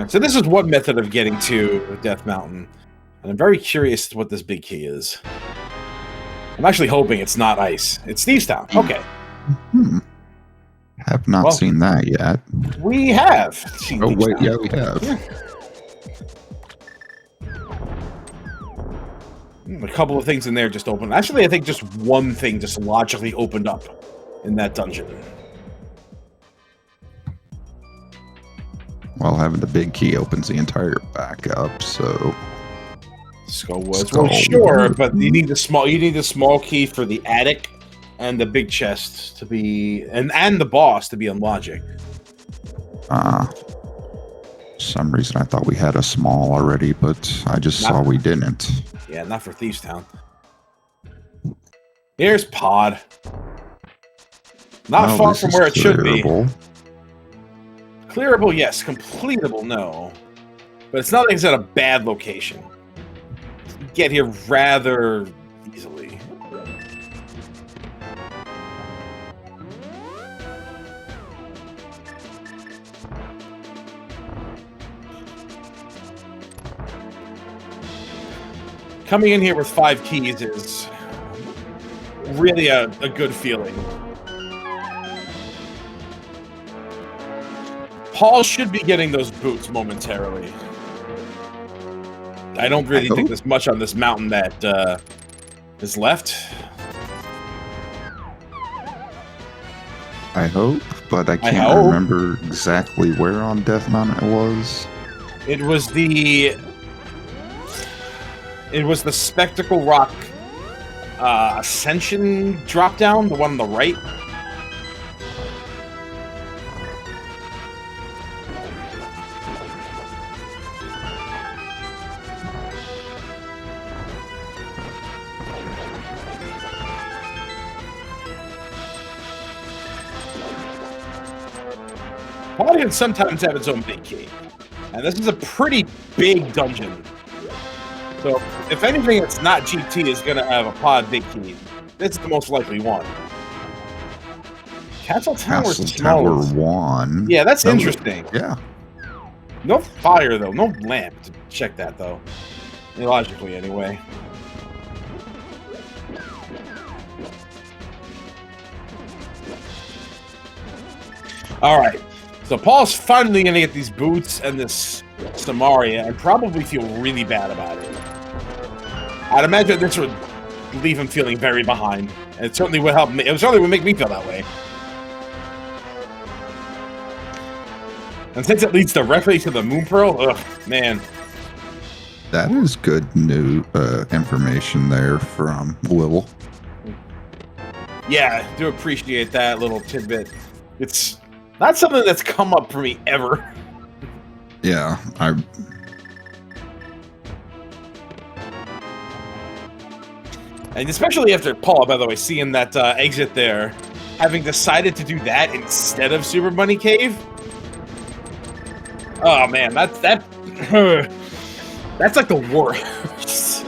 So this is one method of getting to Death Mountain, and I'm very curious what this big key is. I'm actually hoping it's not ice. It's Thieves Town. Okay. Have not seen that yet. We have seen Oh, Thieves wait, Town. yeah, we have. Yeah. A couple of things in there just opened. Actually, I think just one thing just logically opened up in that dungeon. Well, having the big key opens the entire back up, so... Skull Woods. Well, sure, but you need the small key for the attic and the big chest to be... And the boss to be on logic. For some reason I thought we had a small already, but I just saw we didn't. Yeah, not for Thieves Town. Here's Pod. Not far from where it should be. Clearable, yes. Completable, no. But it's not like it's at a bad location. You get here rather easily. Coming in here with 5 keys is really a good feeling. Paul should be getting those boots momentarily. I don't really think there's much on this mountain that is left. I hope, but I can't remember exactly where on Death Mountain it was. It was the Spectacle Rock Ascension drop down, the one on the right. Pod can sometimes have its own big cave, and this is a pretty big dungeon. So, if anything that's not GT is going to have a pod big key, this is the most likely one. Castle Tower Tower 1. Yeah, that's interesting. Yeah. No fire, though. No lamp to check that, though. Logically, anyway. Alright. So Paul's finally going to get these boots and this Samaria and probably feel really bad about it. I'd imagine this would leave him feeling very behind. And it certainly would help me. It certainly would make me feel that way. And since it leads directly to the Moon Pearl, ugh, man. That is good new information there from Will. Yeah, I do appreciate that little tidbit. It's not something that's come up for me ever. Yeah, And especially after Paul, by the way, seeing that exit there, having decided to do that instead of Super Bunny Cave. Oh man, that's like the worst.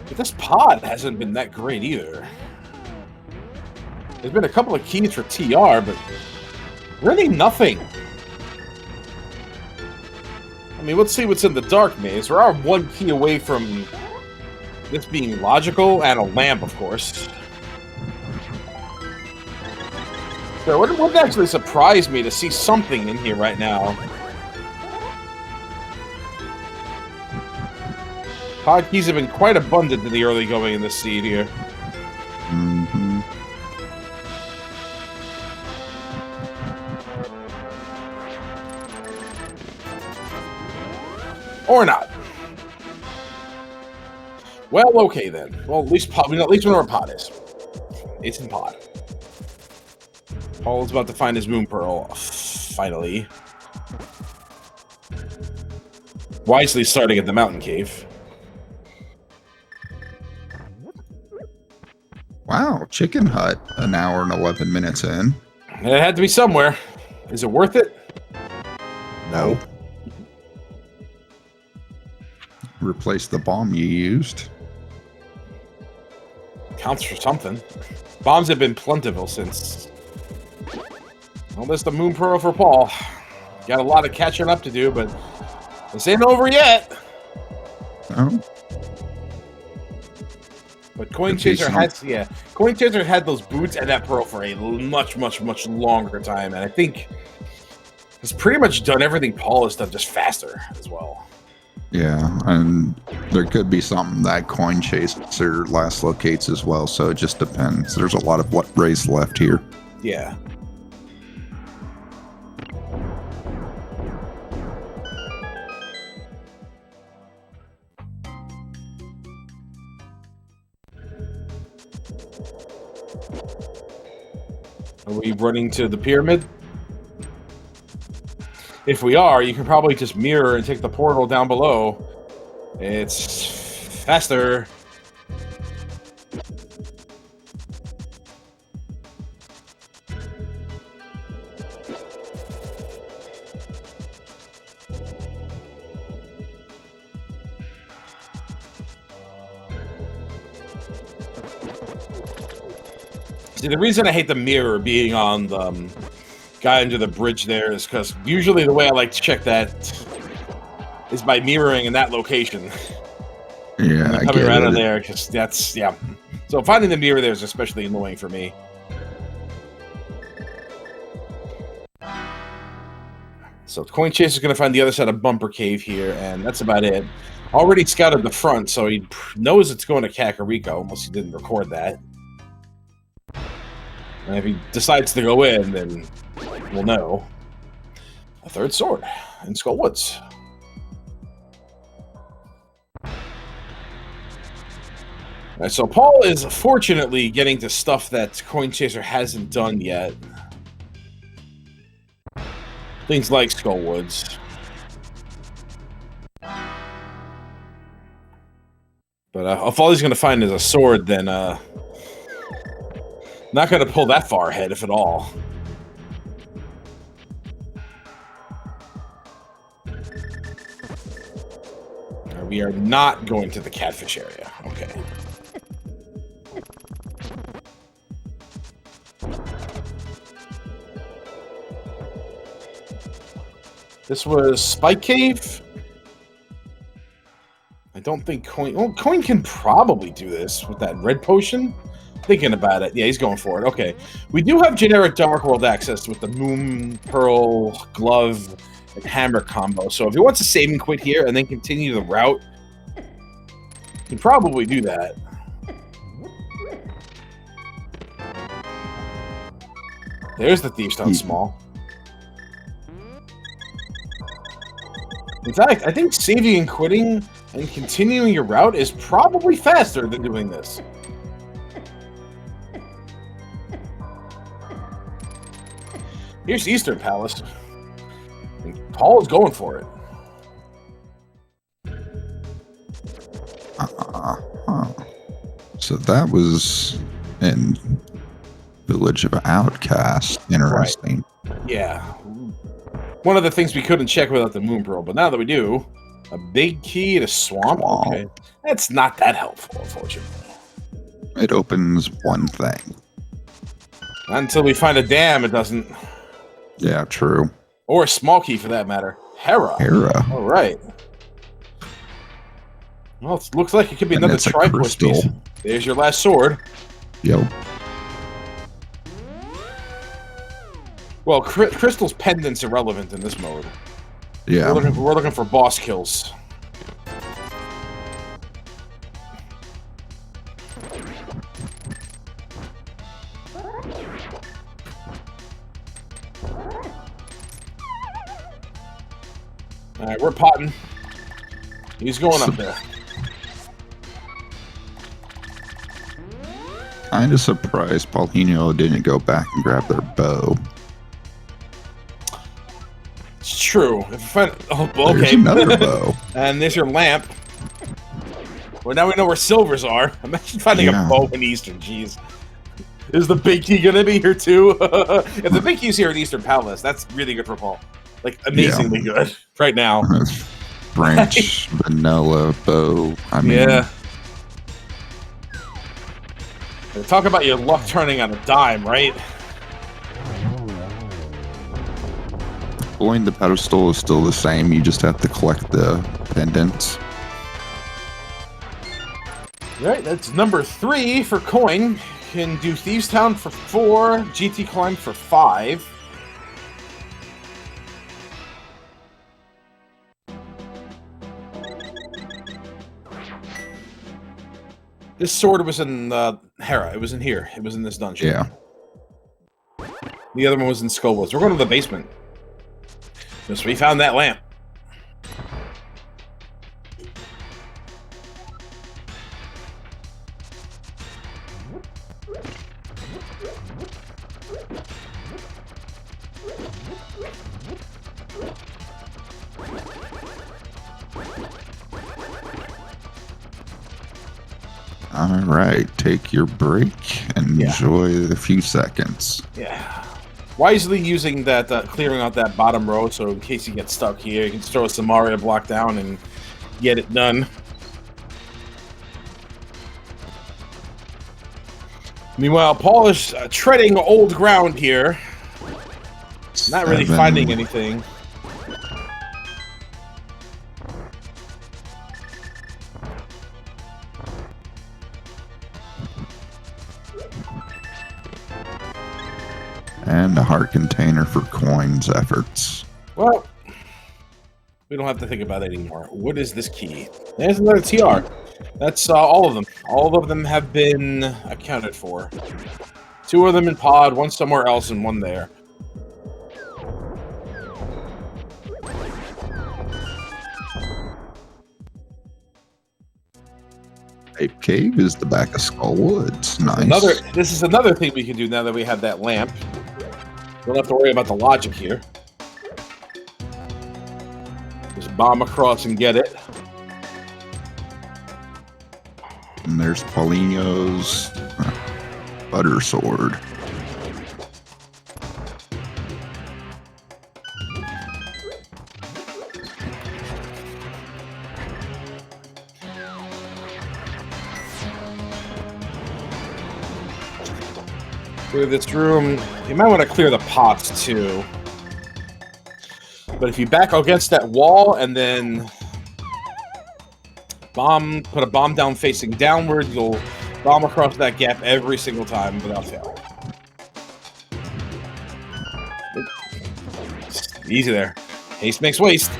But this pod hasn't been that great either. There's been a couple of keys for TR, but really nothing. I mean, let's see what's in the dark maze. We are one key away from this being logical, and a lamp, of course. So it would actually surprise me to see something in here right now. Pod keys have been quite abundant in the early going in this seed here. mm-hmm. Or not. Well, okay then. Well, at least we know where our pod is. It's in pod. Paul is about to find his Moon Pearl, finally. Wisely starting at the mountain cave. Wow, Chicken Hut, an hour and 11 minutes in. It had to be somewhere. Is it worth it? No. Replace the bomb you used. Counts for something. Bombs have been plentiful since... Well, there's the Moon Pearl for Paul. Got a lot of catching up to do, but this ain't over yet. Oh. But Coin Chaser had those boots and that pearl for a much, much, much longer time, and I think has pretty much done everything Paul has done, just faster as well. Yeah, and there could be something that Coin Chaser last locates as well, so it just depends. There's a lot of race left here. Yeah. Are we running to the pyramid? If we are, you can probably just mirror and take the portal down below. It's faster. See, the reason I hate the mirror being on the guy under the bridge there is because usually the way I like to check that is by mirroring in that location. Yeah, I coming get around it. in there, because that's, yeah. So finding the mirror there is especially annoying for me. So Coin Chaser is going to find the other side of Bumper Cave here, and that's about it. Already scouted the front, so he knows it's going to Kakariko, unless he didn't record that. And if he decides to go in, then we'll know. A third sword in Skull Woods. Right, so Paul is fortunately getting to stuff that Coin Chaser hasn't done yet. Things like Skullwoods. But if all he's going to find is a sword, then not going to pull that far ahead, if at all. We are not going to the catfish area. Okay. This was Spike Cave. I don't think Coin... Well, Coin can probably do this with that red potion. Thinking about it. Yeah, he's going for it. Okay. We do have generic Dark World access with the Moon, Pearl, Glove, and Hammer combo. So if he wants to save and quit here and then continue the route, he can probably do that. There's the Thieves Stone Small. In fact, I think saving and quitting and continuing your route is probably faster than doing this. Here's Eastern Palace. And Paul is going for it. So that was in Village of Outcast. Interesting. Right. Yeah. One of the things we couldn't check without the Moon Pearl, but now that we do, a big key to Swamp. Okay. That's not that helpful, unfortunately. It opens one thing. Until we find a dam, it doesn't. Yeah, true. Or a small key for that matter. Hera. All right. Well, it looks like it could be another Triforce piece. There's your last sword. Yo. Well, Crystal's pendant's irrelevant in this mode. Yeah. We're looking for boss kills. Alright, we're potting. He's going up there. Kind of surprised Paulinho didn't go back and grab their bow. It's true. If I find, okay. There's another bow. And there's your lamp. Well, now we know where silvers are. Imagine finding a bow in Eastern. Jeez. Is the big key gonna be here too? If the big key's here at Eastern Palace, that's really good for Paul. Like, amazingly good right now. Branch, vanilla, bow. I mean, yeah. Talk about your luck turning on a dime, right? Pulling the pedestal is still the same. You just have to collect the pendants. Right, that's number 3 for Coin. Can do Thieves Town for 4, GT Climb for 5. This sword was in Hera. It was in here. It was in this dungeon. Yeah. The other one was in Skullwoods. We're going to the basement. Yes, we found that lamp. All right, take your break and enjoy the few seconds. Yeah. Wisely using that, clearing out that bottom row, so in case you get stuck here, you can throw a Samaria block down and get it done. Meanwhile, Paul is treading old ground here. Not really finding anything. And a heart container for Coin's efforts. Well, we don't have to think about it anymore. What is this key? There's another TR. That's all of them. All of them have been accounted for. 2 of them in pod, 1 somewhere else, and 1 there. Ape Cave is the back of Skull Woods. Nice. This is another thing we can do now that we have that lamp. Don't have to worry about the logic here. Just bomb across and get it. And there's Paulinho's butter sword. Through this room, you might want to clear the pots too. But if you back against that wall and then put a bomb down facing downward, you'll bomb across that gap every single time without fail. Easy there. Haste makes waste.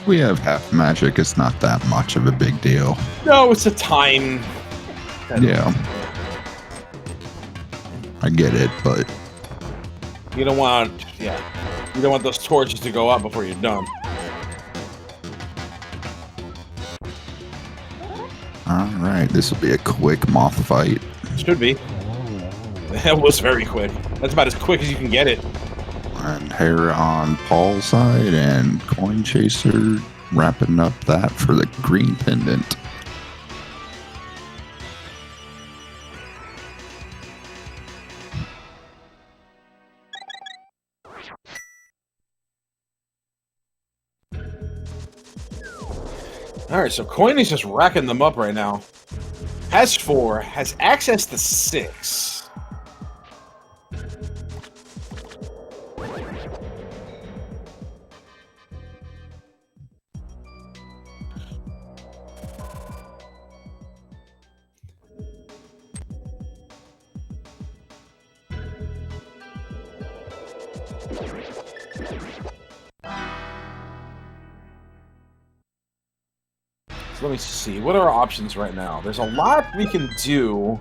We have half magic. It's not that much of a big deal. No, it's a time. Yeah. I get it, but You don't want those torches to go out before you're done. Alright, this will be a quick moth fight. Should be. That was very quick. That's about as quick as you can get it. And here on Paul's side, and Coin Chaser wrapping up that for the green pendant. Alright, so Coin is just racking them up right now. Has 4, has access to 6. Let me see. What are our options right now? There's a lot we can do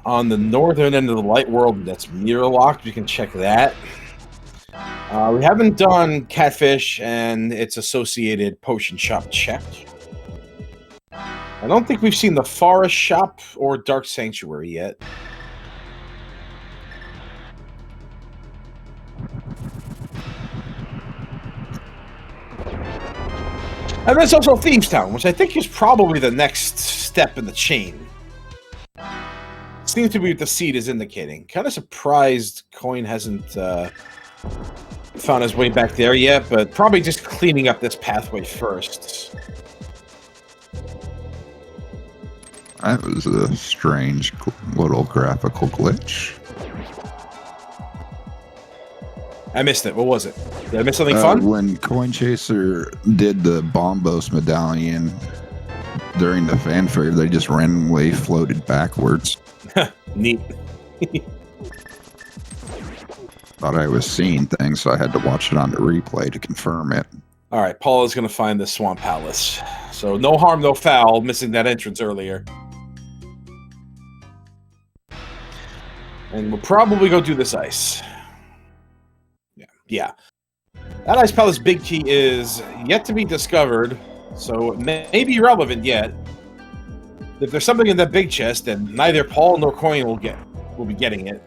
on the northern end of the light world that's mirror locked. We can check that. We haven't done Catfish and its associated potion shop check. I don't think we've seen the Forest Shop or Dark Sanctuary yet. And there's also Thieves Town, which I think is probably the next step in the chain. Seems to be what the seed is indicating. Kind of surprised Coin hasn't found his way back there yet, but probably just cleaning up this pathway first. That was a strange little graphical glitch. I missed it. What was it? Did I miss something fun? When Coin Chaser did the Bombos medallion during the fanfare, they just randomly floated backwards. Neat. Thought I was seeing things, so I had to watch it on the replay to confirm it. All right, Paul is going to find the Swamp Palace. So no harm, no foul, missing that entrance earlier. And we'll probably go do this ice. Yeah. That Ice Palace big key is yet to be discovered, so it may be relevant yet. If there's something in that big chest, then neither Paul nor Coin will be getting it.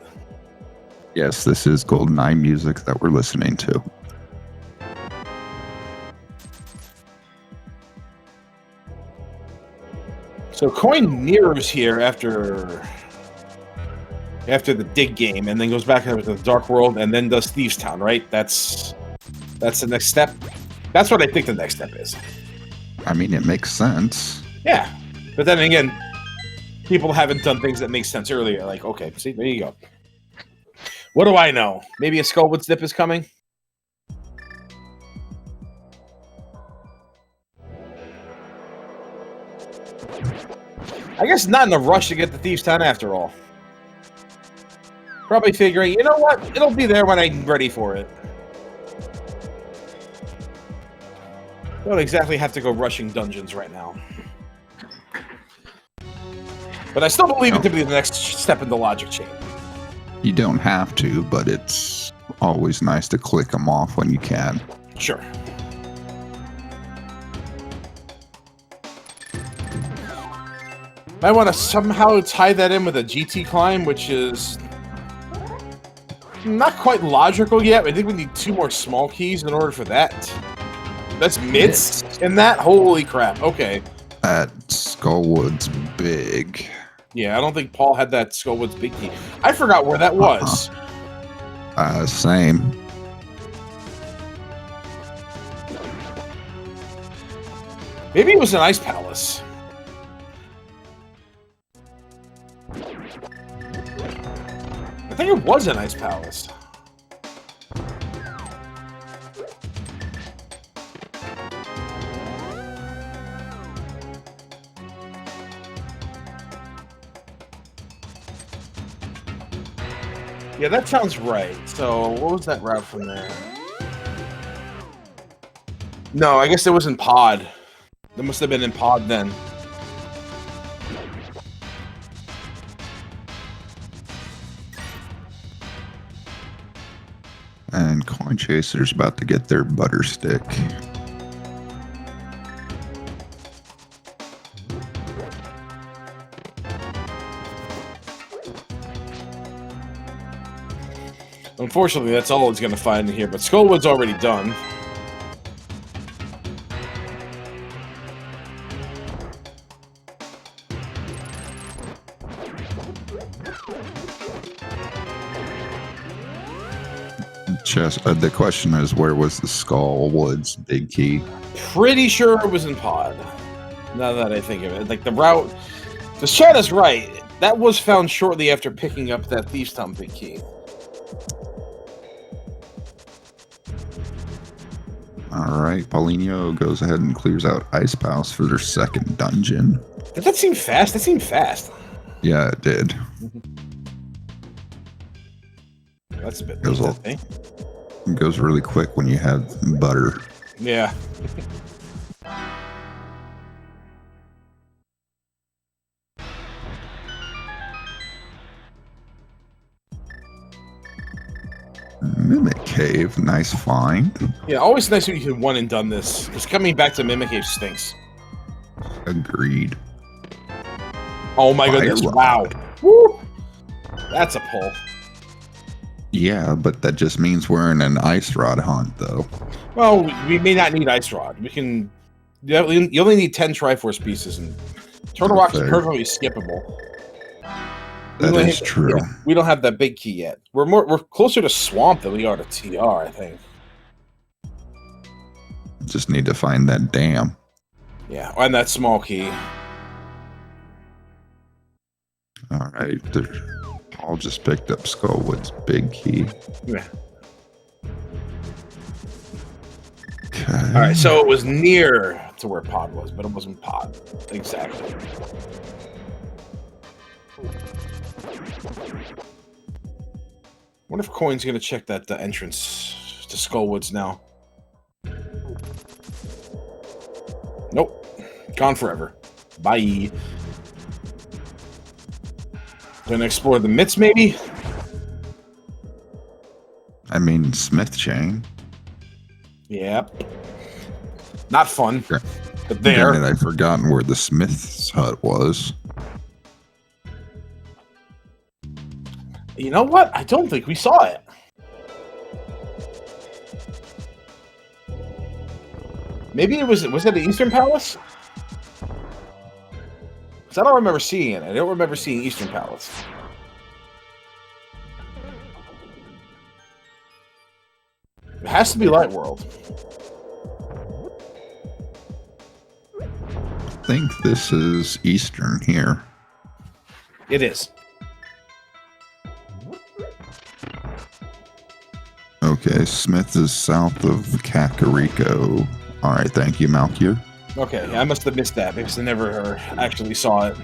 Yes, this is GoldenEye music that we're listening to. So Coin mirrors here after the dig game, and then goes back into the Dark World, and then does Thieves Town, right? That's the next step. That's what I think the next step is. I mean, it makes sense. Yeah, but then again, people haven't done things that make sense earlier. Like, okay, see, there you go. What do I know? Maybe a Skullwood dip is coming? I guess not in a rush to get to Thieves Town after all. Probably figuring, you know what? It'll be there when I'm ready for it. Don't exactly have to go rushing dungeons right now. But I still believe it to be the next step in the logic chain. You don't have to, but it's always nice to click them off when you can. Sure. Might want to somehow tie that in with a GT climb, which is not quite logical yet. I think we need 2 more small keys in order for that. That's mids in that? Holy crap. Okay. That Skullwood's big. Yeah, I don't think Paul had that Skullwood's big key. I forgot where that was. Same. Maybe it was an Ice Palace. I think it was an Ice Palace. Yeah, that sounds right. So, what was that route from there? No, I guess it was in Pod. That must have been in Pod then. And Coin Chaser's about to get their butter stick. Unfortunately, that's all he's going to find in here, but Skullwood's already done. The question is, where was the Skullwood's big key? Pretty sure it was in Pod. Now that I think of it. Like, the route... The chat is right. That was found shortly after picking up that Thief's Town big key. Alright, Paulinho goes ahead and clears out Ice Palace for their second dungeon. Did that seem fast? That seemed fast. Yeah, it did. That's a bit late, it goes really quick when you have butter. Yeah. Mimic Cave, nice find. Yeah, always nice when you can one and done this, because coming back to Mimic Cave stinks. Agreed. Oh my goodness, wow. Woo! That's a pull. Yeah, but that just means we're in an Ice Rod hunt, though. Well, we may not need Ice Rod. We can... You only need 10 Triforce pieces, and Turtle Rock is perfectly skippable. That is true. Yeah, we don't have that big key yet. We're closer to Swamp than we are to TR, I think. Just need to find that dam. Yeah, and that small key. All right, Paul just picked up Skullwood's big key. Yeah. Okay. All right, so it was near to where Pod was, but it wasn't Pod. Exactly. Wonder if Coin's gonna check that entrance to Skullwoods now. Nope. Gone forever. Bye. Gonna explore the mitts, maybe? I mean, Smith Chain. Yep. Not fun. Yeah. But there. Granted, I've forgotten where the Smith's hut was. You know what? I don't think we saw it. Maybe it was it the Eastern Palace? Because I don't remember seeing it. I don't remember seeing Eastern Palace. It has to be Light World. I think this is Eastern here. It is. Okay, Smith is south of Kakariko. All right, thank you, Malkier. Okay, I must have missed that because I never actually saw it.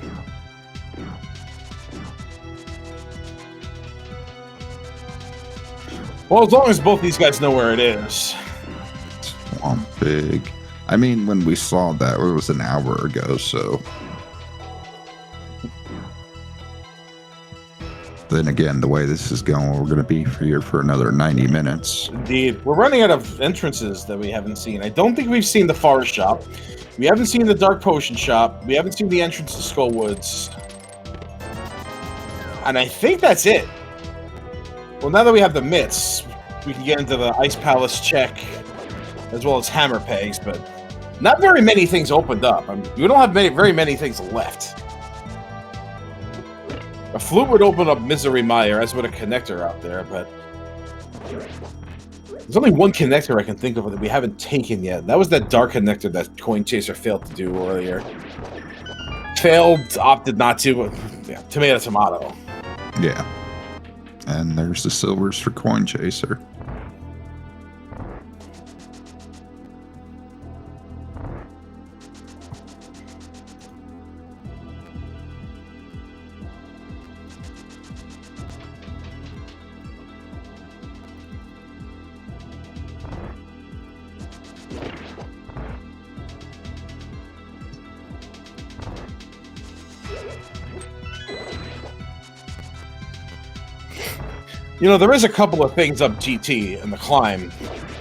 Well, as long as both these guys know where it is. Swamp Big. I mean, when we saw that, it was an hour ago, so... Then again, the way this is going, we're going to be here for another 90 minutes. Indeed. We're running out of entrances that we haven't seen. I don't think we've seen the Forest Shop. We haven't seen the Dark Potion Shop. We haven't seen the entrance to Skullwoods. And I think that's it. Well, now that we have the mitts, we can get into the Ice Palace check, as well as Hammer Pegs, but not very many things opened up. I mean, we don't have very many things left. A flute would open up Misery Mire, as would a connector out there, but there's only one connector I can think of that we haven't taken yet. That was that dark connector that Coin Chaser failed to do earlier. Failed, opted not to. Yeah, tomato, tomato. Yeah. And there's the silvers for Coin Chaser. You know, there is a couple of things up GT in the climb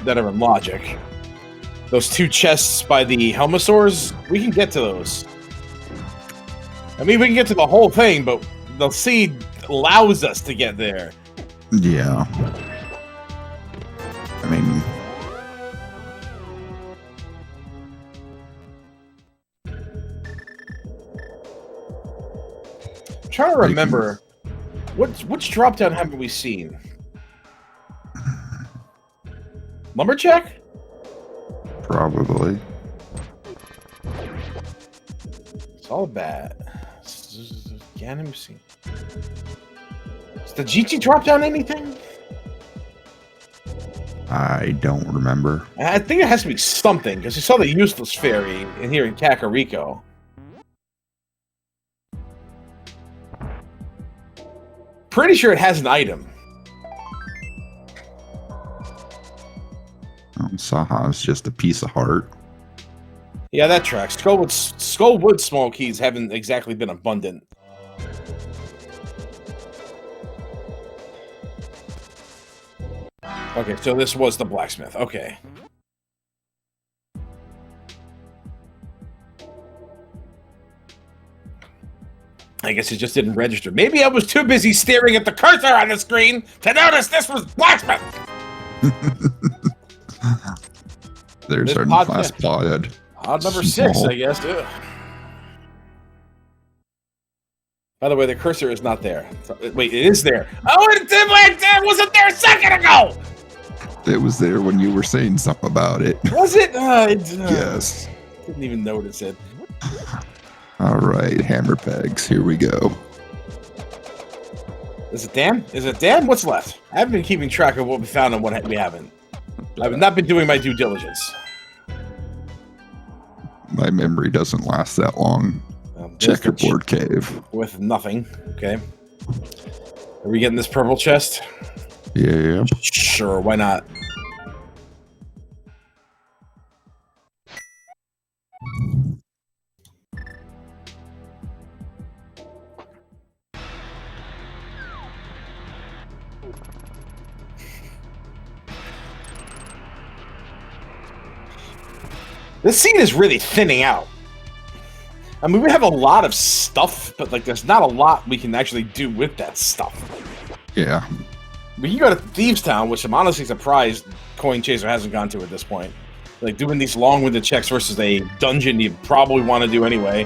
that are in logic. Those two chests by the Helmosaurs, we can get to those. I mean, we can get to the whole thing, but the seed allows us to get there. Yeah. I mean... I'm trying to remember... Which drop down haven't we seen? Lumberjack? Probably. It's all bad. Ganem scene. Does the GT drop down anything? I don't remember. I think it has to be something, because you saw the useless fairy in here in Kakariko. Pretty sure it has an item. Saha's just a piece of heart. Yeah, that tracks. Skullwood small keys haven't exactly been abundant. Okay, so this was the blacksmith. Okay. I guess it just didn't register. Maybe I was too busy staring at the cursor on the screen to notice this was blacksmith. There's our last pod. Pod number 6, I guess. Ugh. By the way, the cursor is not there. Wait, it is there. Oh, it wasn't there a second ago! It was there when you were saying something about it. Was it? Yes. Didn't even notice it. All right, hammer pegs. Here we go. Is it Dan? Is it Dan? What's left? I haven't been keeping track of what we found and what we haven't. I've not been doing my due diligence. My memory doesn't last that long. Checkerboard cave. With nothing. Okay. Are we getting this purple chest? Yeah. Sure, why not? This scene is really thinning out. I mean, we have a lot of stuff, but like, there's not a lot we can actually do with that stuff. Yeah. We can go to Thieves Town, which I'm honestly surprised Coin Chaser hasn't gone to at this point. Like, doing these long-winded checks versus a dungeon you probably want to do anyway.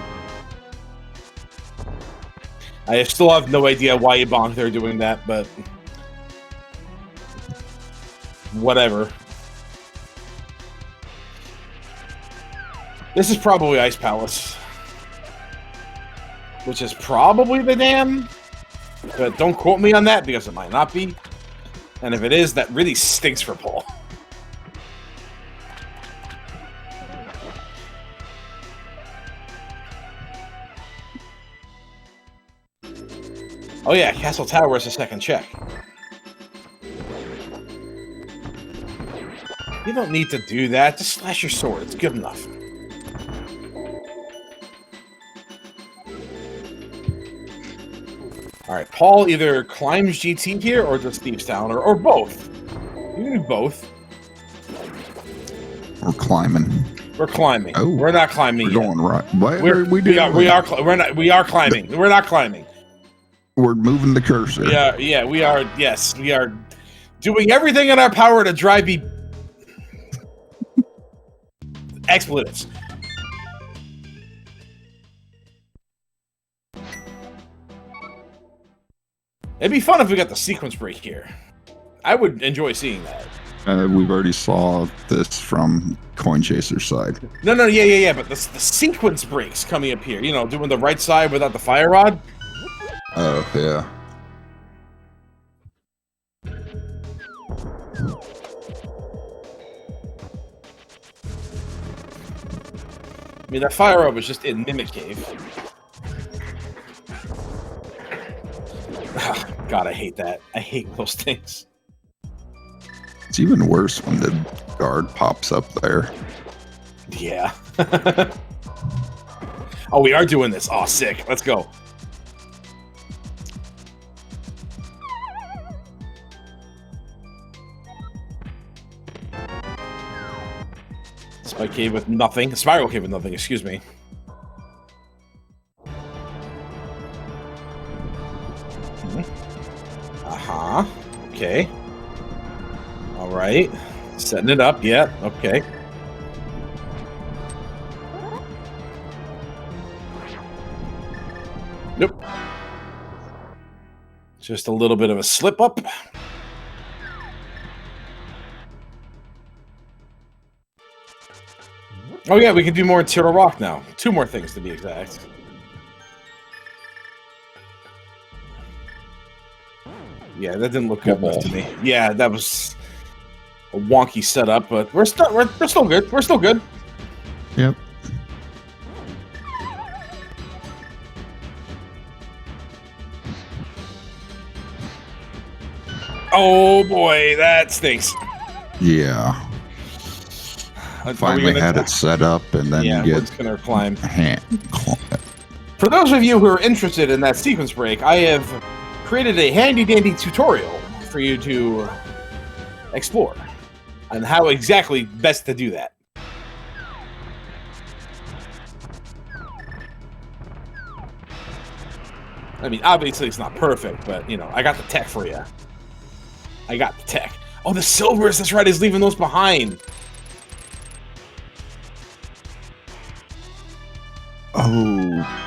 I still have no idea why Ebonk they're doing that, but... whatever. This is probably Ice Palace. Which is probably the dam. But don't quote me on that, because it might not be. And if it is, that really stinks for Paul. Oh yeah, Castle Tower is a second check. You don't need to do that. Just slash your sword. It's good enough. Alright, Paul either climbs GT here or does Thieves Town, or both. You can do both. Or climbing. We're climbing. Oh, we're not climbing we're yet. going right. What We're, are we doing? we are climbing. We're not climbing. We're moving the cursor. We are, yeah, we are. Yes, we are doing everything in our power to drive me expletives. It'd be fun if we got the sequence break here. I would enjoy seeing that. We've already saw this from Coin Chaser's side. No, yeah. But the sequence breaks coming up here. You know, doing the right side without the fire rod. Oh, yeah. I mean, that fire rod was just in Mimic Cave. God, I hate that. I hate those things. It's even worse when the guard pops up there. Yeah. Oh, we are doing this. Oh, sick. Let's go. Spike cave with nothing. Spiral cave with nothing, excuse me. Uh-huh. Okay. All right. Setting it up. Yeah. Okay. Nope. Just a little bit of a slip up. Oh yeah, we can do more Tierra Rock now. 2 more things to be exact. Yeah, that didn't look good enough to me. Yeah, that was a wonky setup, but we're still good. We're still good. Yep. Oh boy, that stinks. Yeah. Finally had it set up, and then yeah, you we're get just gonna climb. For those of you who are interested in that sequence break, I have created a handy-dandy tutorial for you to explore on how exactly best to do that. I mean, obviously it's not perfect, but, you know, I got the tech for you. I got the tech. Oh, the Silvers, that's right, he's leaving those behind. Oh,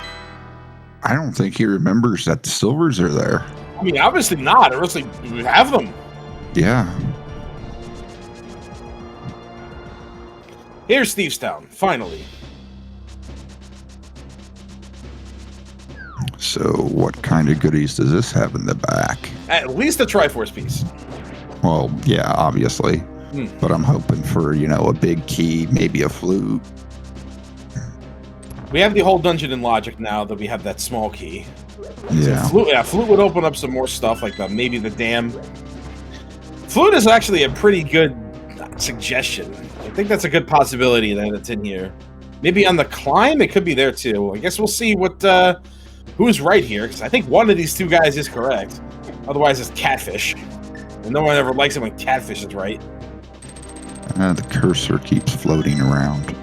I don't think he remembers that the Silvers are there. I mean, obviously not, or else we would have them. Yeah. Here's Stevestown, finally. So what kind of goodies does this have in the back? At least a Triforce piece. Well, yeah, obviously. But I'm hoping for, you know, a big key, maybe a flute. We have the whole dungeon in Logic now that we have that small key. Yeah. So flute would open up some more stuff, like maybe the dam. Flute is actually a pretty good suggestion. I think that's a good possibility that it's in here. Maybe on the climb, it could be there too. I guess we'll see what who's right here, because I think one of these 2 guys is correct. Otherwise, it's Catfish. And no one ever likes it when Catfish is right. The cursor keeps floating around.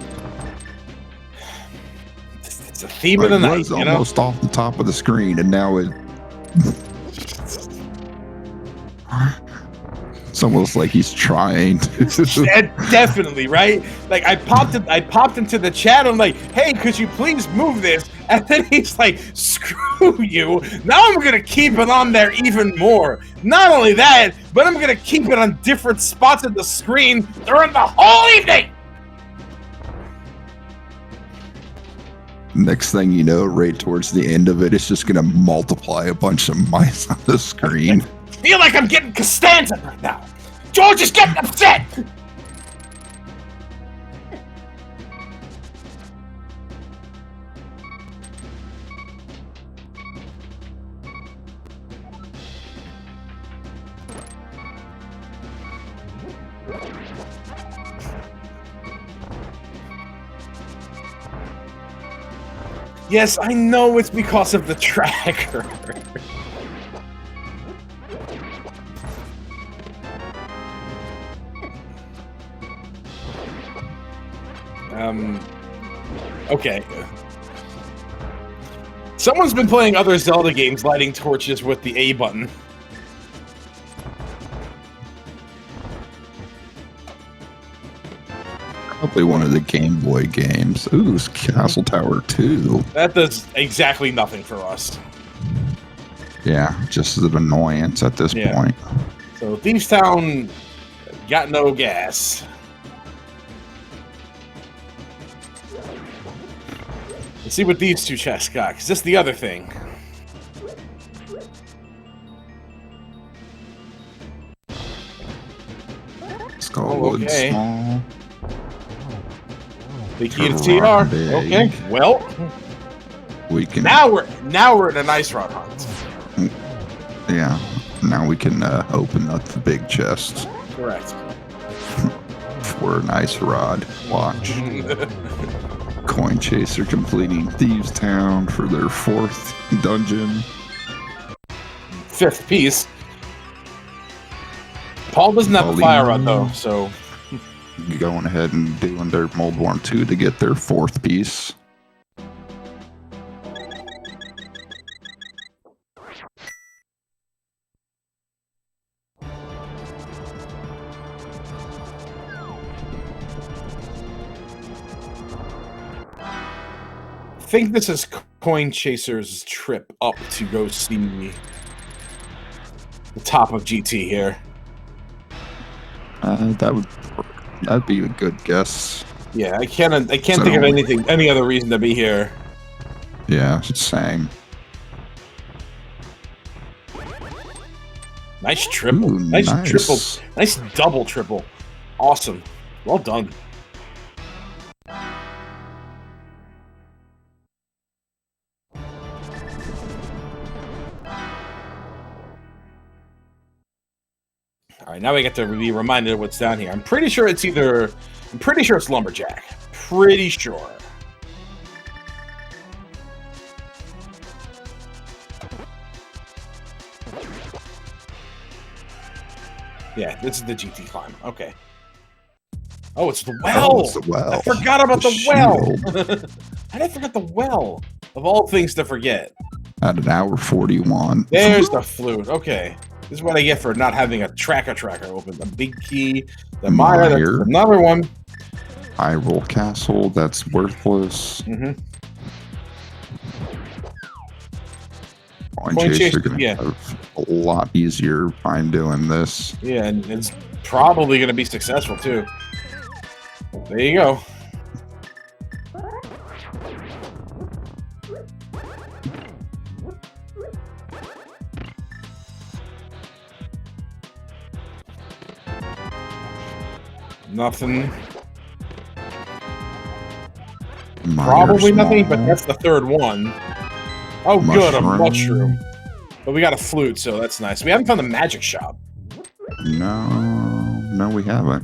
It's a theme of the night, It was almost off the top of the screen, and now it... It's almost like he's trying to... Definitely, right? Like, I popped into the chat, I'm like, hey, could you please move this? And then he's like, screw you. Now I'm going to keep it on there even more. Not only that, but I'm going to keep it on different spots of the screen during the whole evening. Next thing you know, right towards the end of it, it's just going to multiply a bunch of mice on the screen. I feel like I'm getting Costanza right now. George is getting upset. Yes, I know it's because of the tracker. Okay. Someone's been playing other Zelda games, lighting torches with the A button. Probably one of the Game Boy games. Ooh, it's Castle Tower 2. That does exactly nothing for us. Yeah, just an annoyance at this point. So Thieves Town got no gas. Let's see what these two chests got, because this is the other thing. Skullwood small. The key to TR. Okay. Well, we can. Now we're in a nice rod hunt. Yeah. Now we can open up the big chest. Correct. For a nice rod. Watch. Coin Chaser completing Thieves Town for their 4th dungeon. 5th piece. Paul doesn't have a fire rod though, so going ahead and doing their Mold Worm 2 to get their 4th piece. I think this is Coin Chaser's trip up to go see the top of GT here. That'd be a good guess. Yeah, I can't think of any other reason to be here. Yeah, same. Nice triple. Ooh, nice triple. Nice double triple. Awesome. Well done. All right, now we get to be reminded of what's down here. I'm pretty sure it's Lumberjack. Pretty sure. Yeah, this is the GT climb. Okay. Oh, it's the well. Oh, it's the well. I forgot about the well. How did I forget the well? Of all things to forget. At an hour 41. There's the flute. Okay. This is what I get for not having a tracker open. The big key, the mire, that's another one. Hyrule Castle, that's worthless. Coin Chaser gonna have a lot easier time doing this. Yeah, and it's probably gonna be successful too. There you go. Nothing. Probably nothing, but that's the 3rd one. Oh, good, a mushroom. But we got a flute, so that's nice. We haven't found the magic shop. No, we haven't.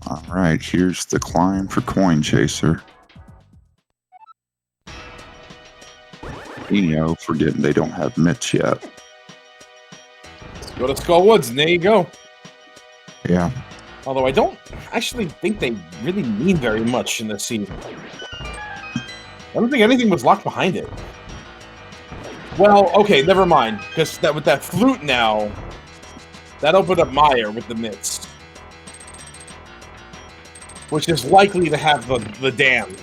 All right, here's the climb for Coin Chaser. Forgetting they don't have mitts yet. Let's go to Skull Woods, and there you go. Yeah. Although I don't actually think they really mean very much in this scene. I don't think anything was locked behind it. Well, okay, never mind. Because with that flute now, that opened up Mire with the mitts. Which is likely to have the dam.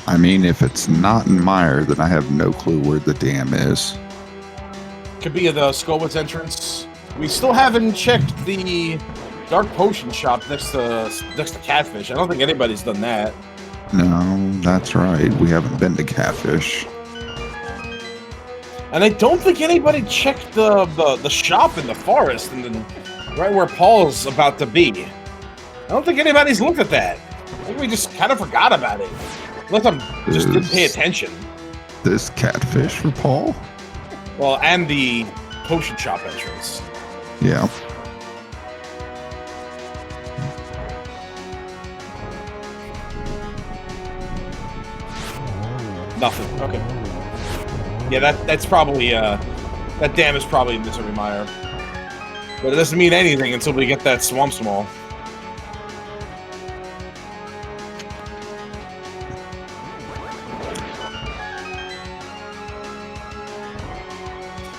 I mean, if it's not in Mire, then I have no clue where the dam is. Could be the Skullwoods entrance. We still haven't checked the Dark Potion shop next to Catfish. I don't think anybody's done that. No, that's right. We haven't been to Catfish. And I don't think anybody checked the shop in the forest and then right where Paul's about to be. I don't think anybody's looked at that. I think we just kind of forgot about it. Unless I just didn't pay attention. This Catfish for Paul? Well, and the potion shop entrance. Yeah. Nothing. Okay. Yeah, that's probably that dam is probably Misery Mire. But it doesn't mean anything until we get that Swamp Small.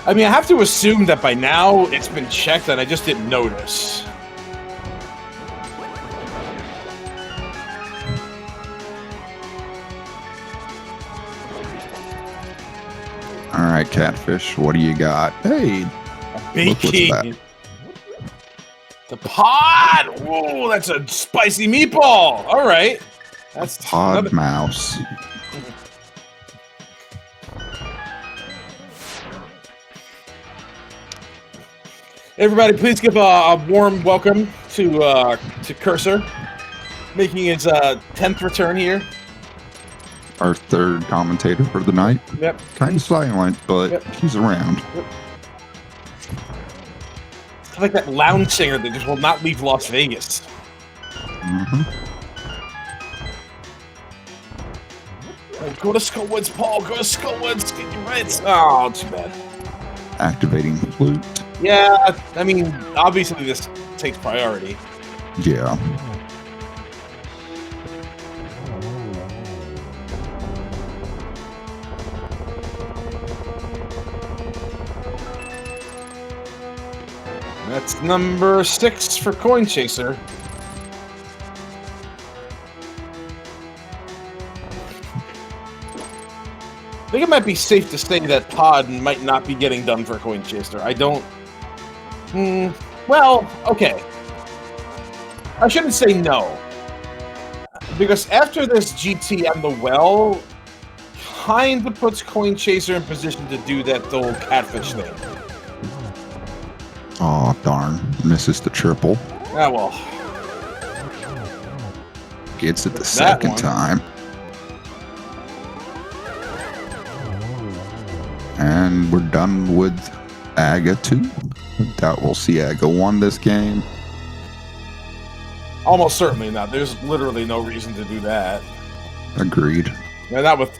I mean, I have to assume that by now it's been checked and I just didn't notice. All right, Catfish, what do you got? Hey, look what's that. The pod! Whoa, that's a spicy meatball! All right. That's Pod another... mouse. Everybody, please give a warm welcome to Cursor, making his 10th return here. Our third commentator for the night. Yep. Kind of silent, but yep. He's around. Yep. It's like that lounge singer that just will not leave Las Vegas. Mm-hmm. Oh, go to Skullwoods, Paul. Go to Skullwoods. Get your rights. Oh, too bad. Activating flute. Yeah, I mean, obviously this takes priority. Yeah. That's number 6 for Coin Chaser. I think it might be safe to say that Pod might not be getting done for Coin Chaser. I don't... well, okay. I shouldn't say no. Because after this GT and the well, kind of puts Coin Chaser in position to do that old catfish thing. Oh, darn. Misses the triple. Ah, well. Gets it the second one. time. And we're done with Aga 2. Doubt we'll see Aga 1 this game. Almost certainly not. There's literally no reason to do that. Agreed. And not with,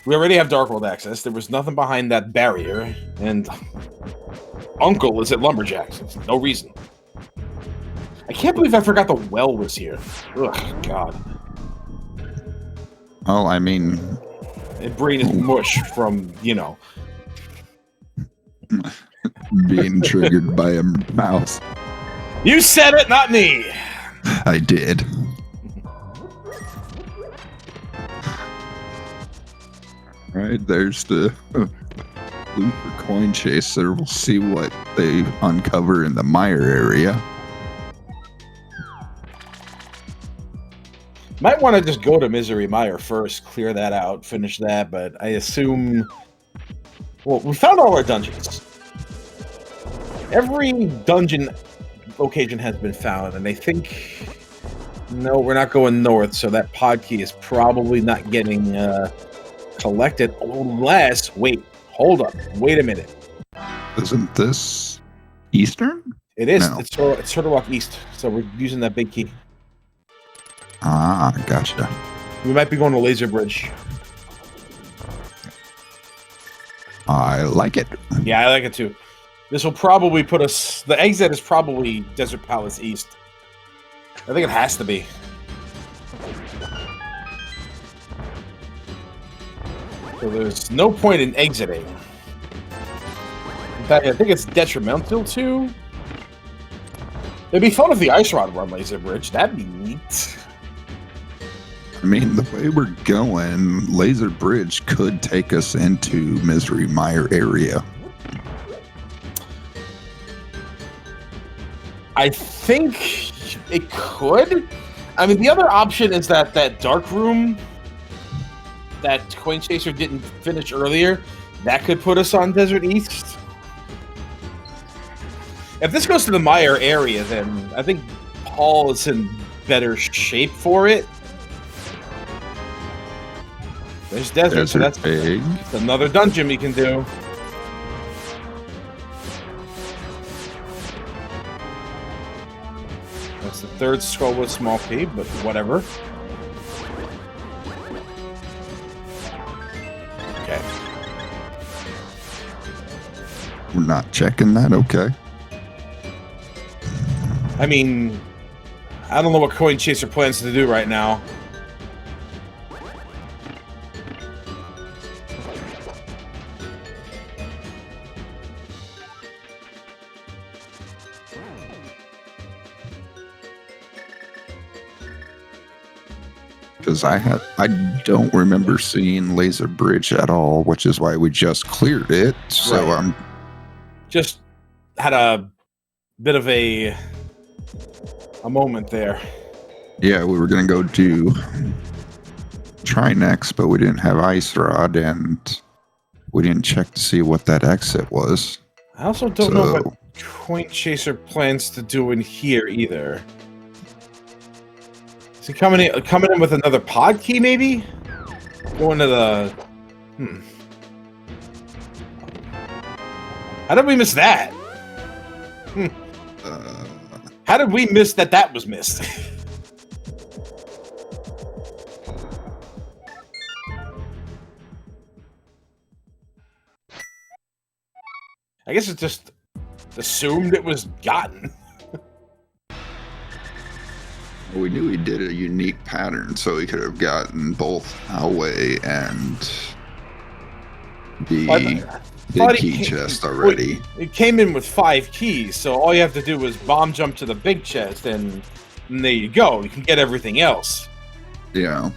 we already have Dark World access. There was nothing behind that barrier. And Uncle is at Lumberjacks. No reason. I can't believe I forgot the well was here. Ugh, God. Well, I mean... My brain is mush from, you know... being triggered by a mouse. You said it, not me! I did. Right, there's the loot for Coin Chaser. We'll see what they uncover in the mire area. Might want to just go to Misery Mire first, clear that out, finish that, but I assume... Well, we found all our dungeons. Every dungeon location has been found, and I think... No, we're not going north, so that pod key is probably not getting collected, unless... Wait, hold up. Wait a minute. Isn't this Eastern? It is. No. It's Turtle Rock East, so we're using that big key. Ah, gotcha. We might be going to Laser Bridge. I like it. Yeah, I like it too. This will probably put us... The exit is probably Desert Palace East. I think it has to be. So there's no point in exiting. In fact, I think it's detrimental to... It'd be fun if the Ice Rod were on Laser Bridge. That'd be neat. I mean, the way we're going, Laser Bridge could take us into Misery Mire area. I think it could. I mean, the other option is that dark room that Coin Chaser didn't finish earlier, that could put us on Desert East. If this goes to the Mire area, then I think Paul is in better shape for it. There's Desert, so that's another dungeon we can do. That's the third Skullwood small key, but whatever. We're not checking that. Okay. I mean, I don't know what Coin Chaser plans to do right now. Because I don't remember seeing Laser Bridge at all, which is why we just cleared it. So Right. I'm just had a bit of a moment there. Yeah, we were gonna go do Trinex, but we didn't have Ice Rod, and we didn't check to see what that exit was. I also don't know what Coin Chaser plans to do in here either. Is he coming in with another pod key, maybe? Going to the... How did we miss that? How did we miss that was missed? I guess it just assumed it was gotten. We knew he did a unique pattern, so he could have gotten both Howway and the big key chest already. It came in with 5 keys, so all you have to do is bomb jump to the big chest, and there you go. You can get everything else. Yeah.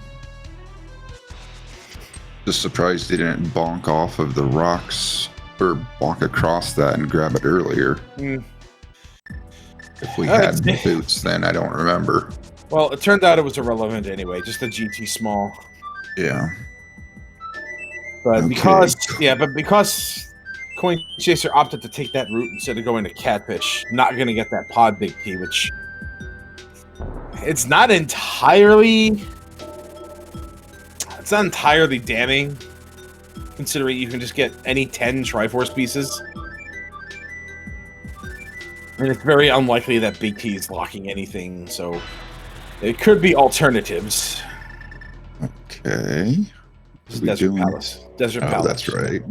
Just surprised he didn't bonk off of the rocks or walk across that and grab it earlier. If we had boots, then I don't remember. Well, it turned out it was irrelevant anyway, just a GT small. Yeah. But because Coin Chaser opted to take that route instead of going to Catfish, not going to get that pod big key, which it's not entirely damning, considering you can just get any 10 Triforce pieces. And it's very unlikely that big key is locking anything, so it could be alternatives. Okay. Desert Palace. Desert Palace. That's right.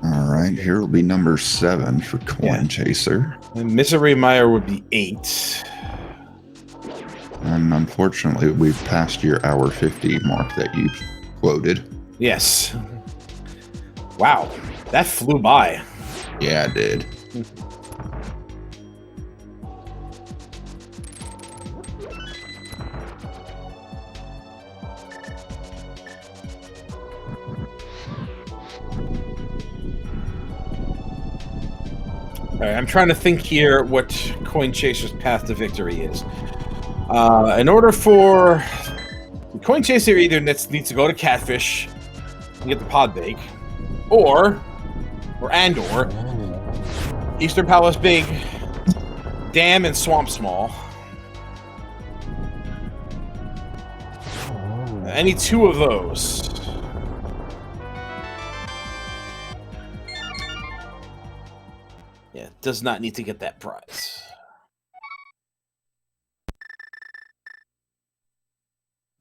All right, here will be number 7 for Coin Chaser. And Misery Mire would be 8. And unfortunately, we've passed your hour 50 mark that you quoted. Yes. Wow, that flew by. Yeah, it did. All right, I'm trying to think here what Coin Chaser's path to victory is. In order for Coin Chaser, either needs to go to Catfish and get the pod bake, or Eastern Palace big, Dam and Swamp small. Any 2 of those. Yeah, does not need to get that prize.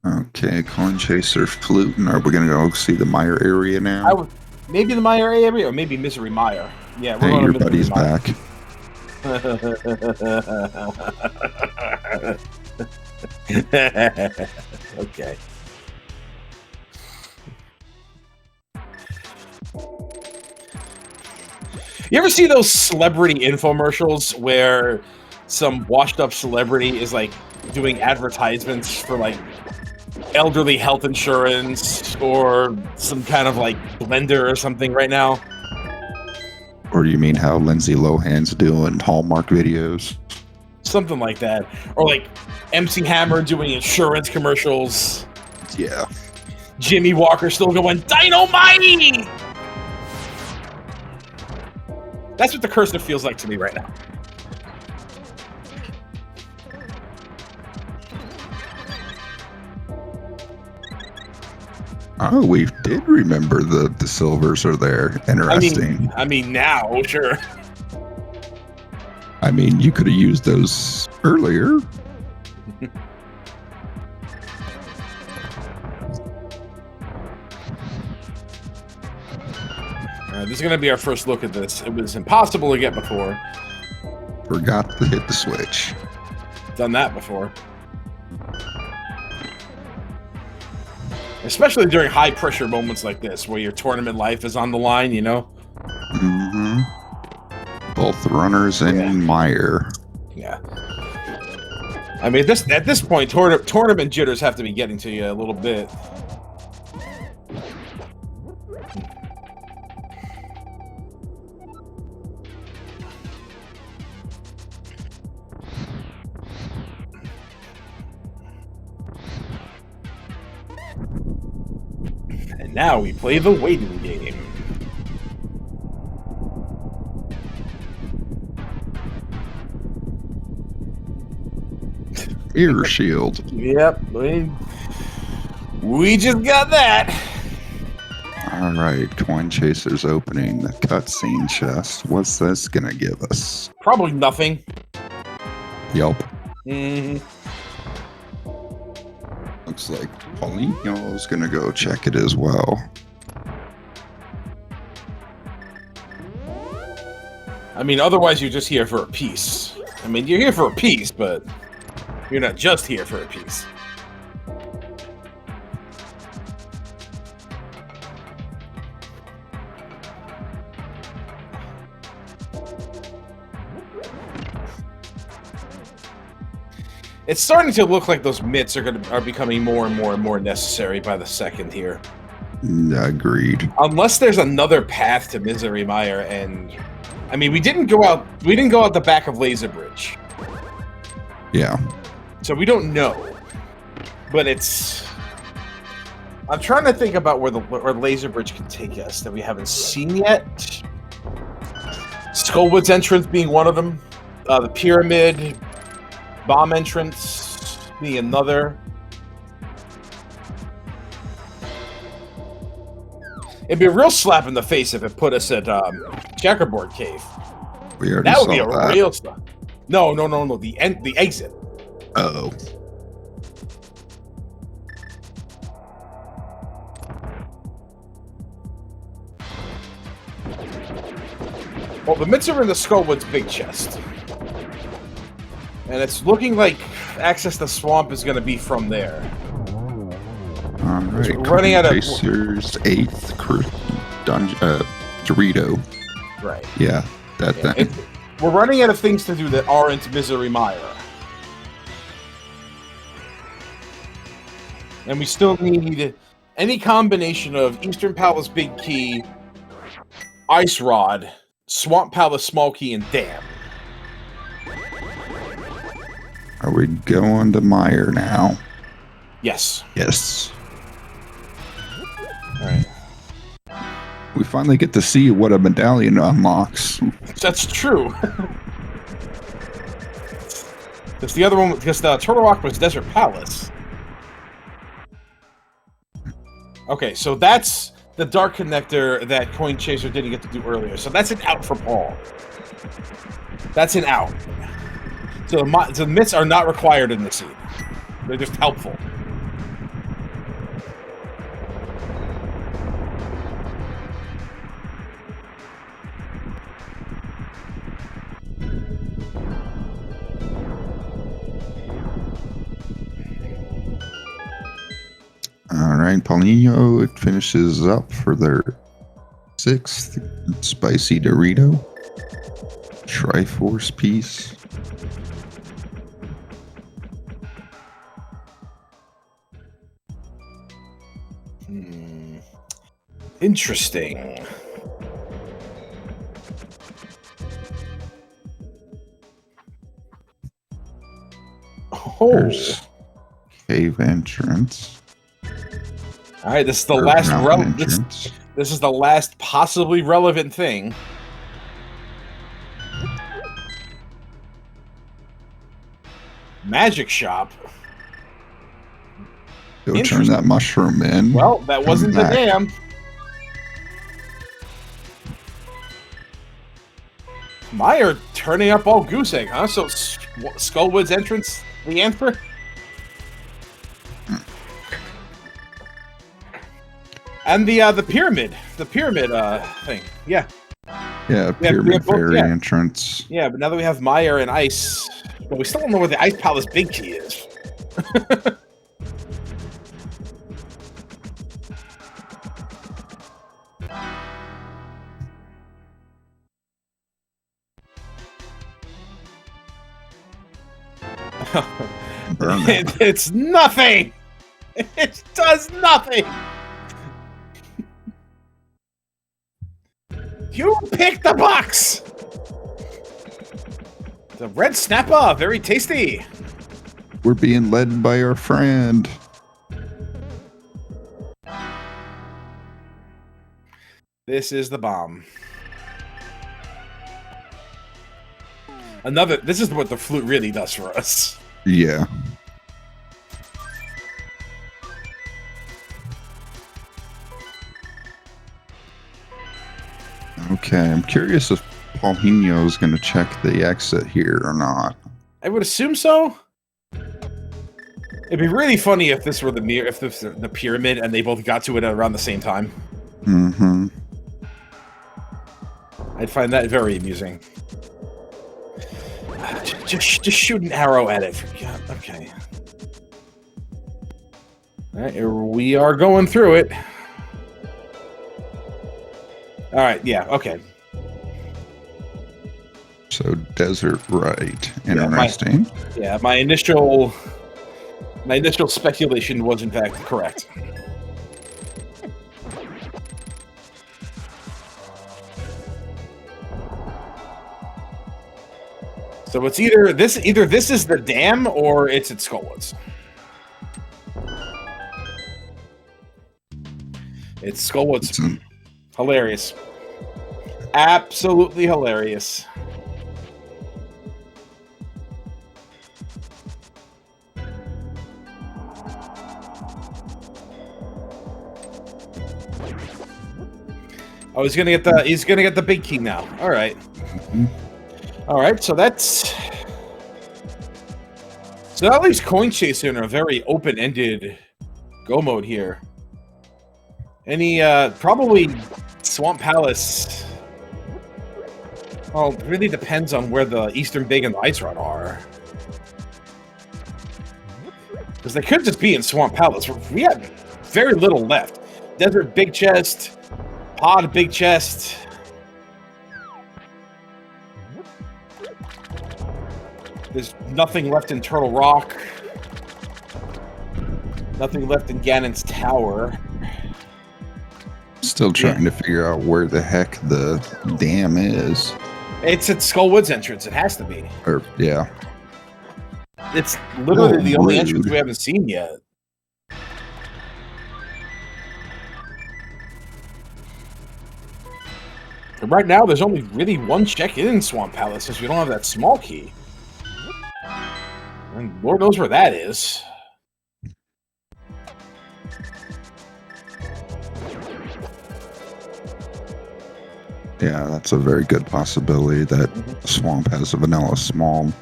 Okay, Coin Chaser, Fluting. Are we going to go see the Mire area now? Maybe the Mire area, or maybe Misery Mire. Yeah, we're hey, going your to buddy's Mire. back. Okay. You ever see those celebrity infomercials where some washed up celebrity is like doing advertisements for like elderly health insurance or some kind of like blender or something right now? Or do you mean how Lindsay Lohan's doing Hallmark videos? Something like that. Or like MC Hammer doing insurance commercials. Yeah. Jimmy Walker still going, Dynamite! That's what the cursor feels like to me right now. Oh, we did remember the silvers are there. Interesting. I mean now, sure. I mean, you could have used those earlier. Alright, this is gonna be our first look at this. It was impossible to get before. Forgot to hit the switch. Done that before. Especially during high pressure moments like this, where your tournament life is on the line, you know? Mm-hmm. Both runners and Meyer. Yeah. I mean, at this point, tournament jitters have to be getting to you a little bit. And now we play the waiting game. Ear shield. Yep, we just got that. All right, Coin Chaser's opening the cutscene chest. What's this gonna give us? Probably nothing. Yelp. Mm-hmm. Looks like Paulinho's gonna go check it as well. I mean, otherwise you're just here for a piece. I mean, you're here for a piece, but you're not just here for a piece. It's starting to look like those mitts are becoming more and more necessary by the second here. Agreed. Unless there's another path to Misery Mire, and I mean, we didn't go out the back of Laser Bridge. Yeah. So we don't know. But I'm trying to think about where Laser Bridge can take us that we haven't seen yet. Skullwood's entrance being one of them. The pyramid bomb entrance being another. It'd be a real slap in the face if it put us at Checkerboard Cave. We already That would be saw a that. real slap. No. The exit. Oh. Well, the mitts are in the Skullwood's big chest. And it's looking like access to Swamp is going to be from there. All right. We're running out of... Chaser's 8th Dorito. Right. Yeah, that thing. We're running out of things to do that aren't Misery Mire. And we still need any combination of Eastern Palace Big Key, Ice Rod, Swamp Palace Small Key, and Dam. Are we going to Meyer now? Yes. Yes. All right. We finally get to see what a medallion unlocks. That's true. Because the other one, because the Turtle Rock was Desert Palace. Okay, so that's the Dark Connector that Coin Chaser didn't get to do earlier. So that's an out for Paul. That's an out. So the mitts are not required in this scene. They're just helpful. All right, Paulinho, it finishes up for their 6th spicy Dorito. Triforce piece. Interesting. Oh. There's cave entrance. All right, this is the Or last mountain entrance. this is the last possibly relevant thing. Magic shop. Go turn that mushroom in. Well, that wasn't the back. dam. Meyer turning up all goose egg, huh? So Skullwood's entrance, the answer? And the pyramid thing. Yeah. Yeah, We have pyramid both, fairy yeah. entrance. Yeah, but now that we have Mire and Ice, but we still don't know where the Ice Palace Big Key is. Burn it. It's nothing. It does nothing. You picked the box. The red snapper, very tasty. We're being led by our friend. This is the bomb. Another. This is what the flute really does for us. Yeah. Okay, I'm curious if Paulinho is going to check the exit here or not. I would assume so. It'd be really funny if this were the pyramid and they both got to it around the same time. Mm-hmm. I'd find that very amusing. Just shoot an arrow at it. God, okay. All right, we are going through it. All right, yeah, okay. So desert right. Interesting. My initial speculation was in fact correct. So it's either this is the dam or it's at Skullwoods. It's Skullwoods. Hilarious. Absolutely hilarious. Oh, he's gonna get the big key now. All right. Mm-hmm. All right, so that leaves Coin Chaser in a very open-ended go mode here. Any probably Swamp Palace. Well, it really depends on where the Eastern Big and the Ice Rod are. Because they could just be in Swamp Palace. We have very little left. Desert Big Chest, Pod Big Chest. There's nothing left in Turtle Rock. Nothing left in Ganon's Tower. Still trying to figure out where the heck the dam is. It's at Skullwoods entrance. It has to be. Or yeah. It's literally the only entrance we haven't seen yet. But right now, there's only really one check-in in Swamp Palace since we don't have that small key. And Lord knows where that is. Yeah, that's a very good possibility that Swamp has a vanilla small.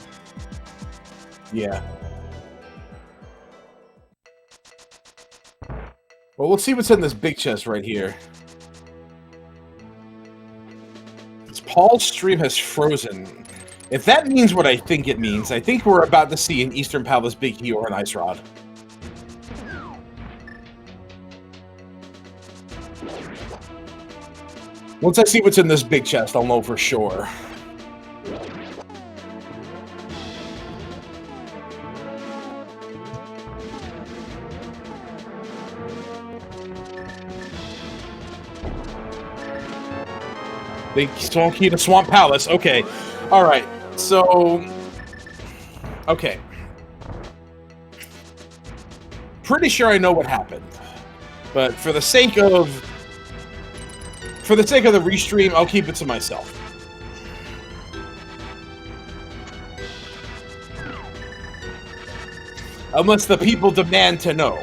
Yeah. Well, let's see what's in this big chest right here. Paul's stream has frozen. If that means what I think it means, I think we're about to see an Eastern Palace Big Key or an Ice Rod. Once I see what's in this big chest, I'll know for sure. Big small key to Swamp Palace. Okay. All right. So, okay. Pretty sure I know what happened, but for the sake of the restream, I'll keep it to myself. Unless the people demand to know.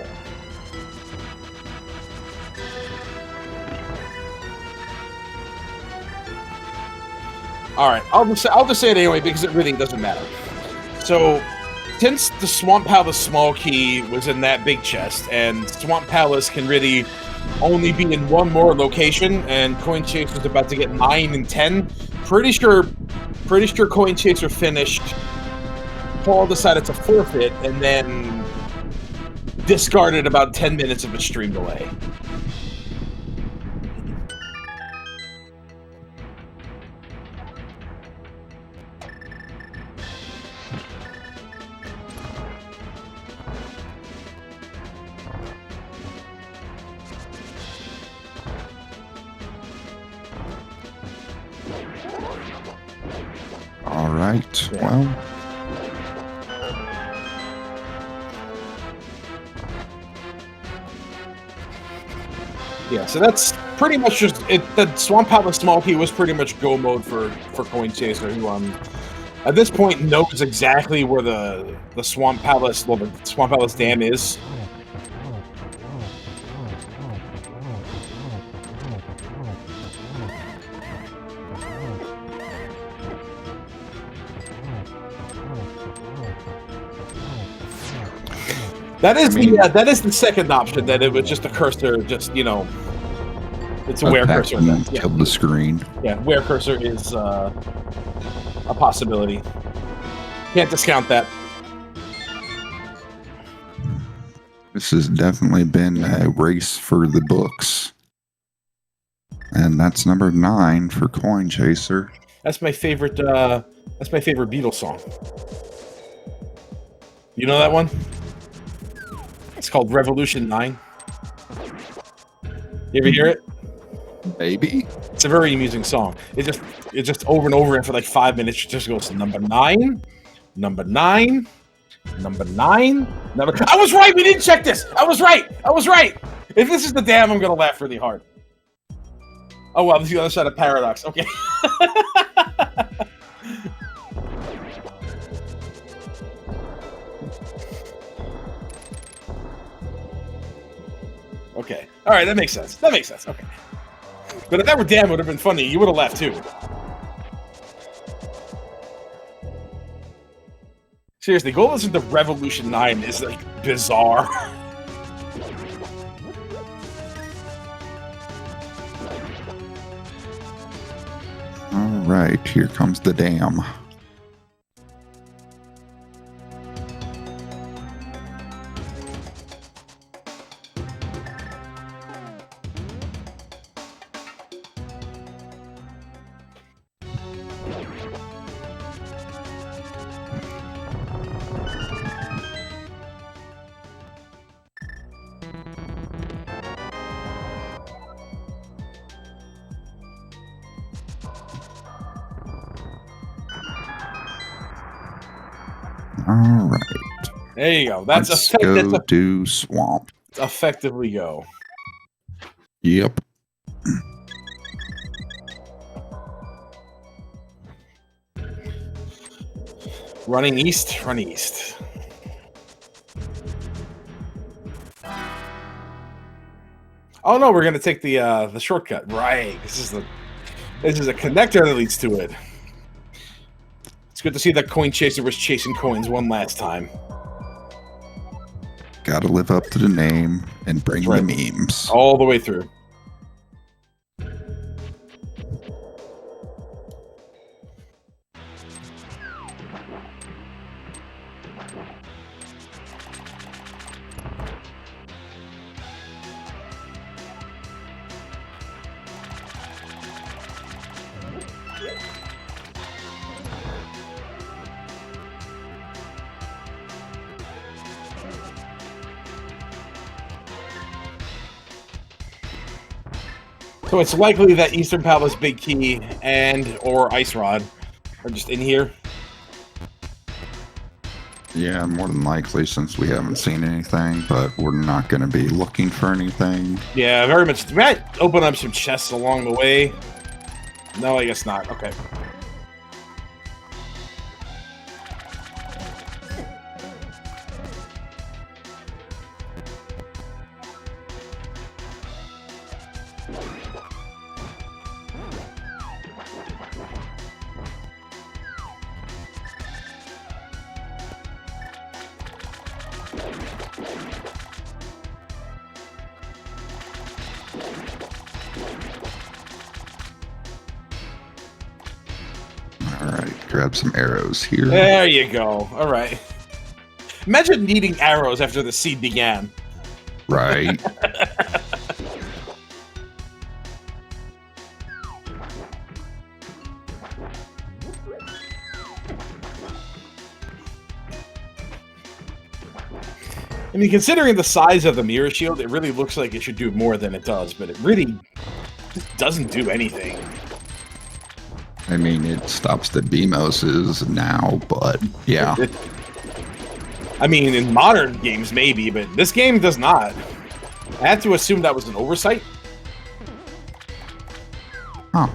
All right, I'll just say it anyway because it really doesn't matter. So, since the Swamp Palace small key was in that big chest, and Swamp Palace can really only be in one more location, and Coin Chaser's about to get 9 and 10, pretty sure Coin Chaser finished. Paul decided to forfeit, and then discarded about 10 minutes of its stream delay. All right. Yeah. Well, Yeah, so that's pretty much just it. The Swamp Palace small key was pretty much go mode for Coin Chaser, who at this point knows exactly where the Swamp Palace, well, the Swamp Palace Dam is. That is the second option. That it was just a cursor, just it's a where cursor. Killed the screen. Yeah, where cursor is a possibility. Can't discount that. This has definitely been a race for the books. And that's number 9 for Coin Chaser. That's my favorite. That's my favorite Beatles song. You know that one? It's called Revolution 9. You ever hear it? Maybe. It's a very amusing song. It just over and over, and for like 5 minutes, it just goes to number 9, number 9, number 9, number. I was right. We didn't check this. I was right. If this is the dam, I'm gonna laugh really hard. Oh wow, this is the other side of Paradox. Okay. Okay. All right, that makes sense. Okay. But if that were damn, it would have been funny. You would have laughed too. Seriously, go listen to Revolution 9 is like bizarre. All right, here comes the dam. All right. There you go. That's Let's go do swamp. Effectively go. Yep. Running east. Run east. Oh no, we're gonna take the shortcut. Right. This is a connector that leads to it. It's good to see that Coin Chaser was chasing coins one last time. Gotta live up to the name and bring the memes. All the way through. So it's likely that Eastern Palace Big Key and or Ice Rod are just in here. Yeah, more than likely, since we haven't seen anything, but we're not going to be looking for anything. Yeah, very much. We might open up some chests along the way. No, I guess not. Okay. All right, grab some arrows here. There you go. All right. Imagine needing arrows after the seed began. Right. I mean, considering the size of the mirror shield, it really looks like it should do more than it does, but it really just doesn't do anything. I mean, it stops the BMOSs now, but yeah. I mean, in modern games, maybe, but this game does not. I had to assume that was an oversight. Huh.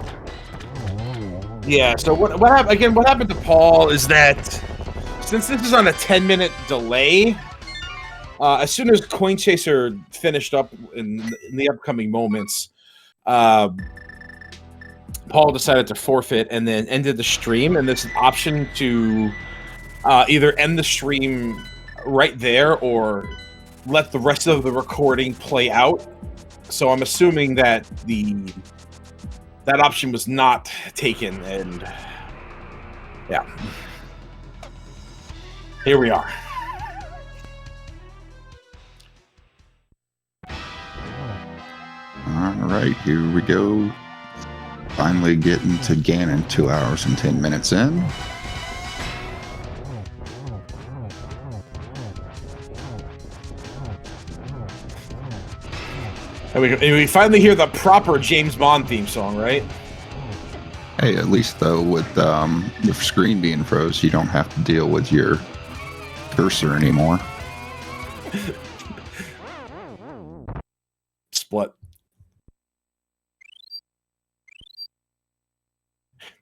Yeah, so what happened again? What happened to Paul is that since this is on a 10-minute delay, as soon as Coin Chaser finished up in the upcoming moments, Paul decided to forfeit and then ended the stream. And there's an option to either end the stream right there or let the rest of the recording play out. So I'm assuming that that option was not taken, and yeah, here we are. All right, here we go. Finally getting to Ganon 2 hours and 10 minutes in. And we finally hear the proper James Bond theme song, right? Hey, at least though, with the screen being froze, you don't have to deal with your cursor anymore. Split.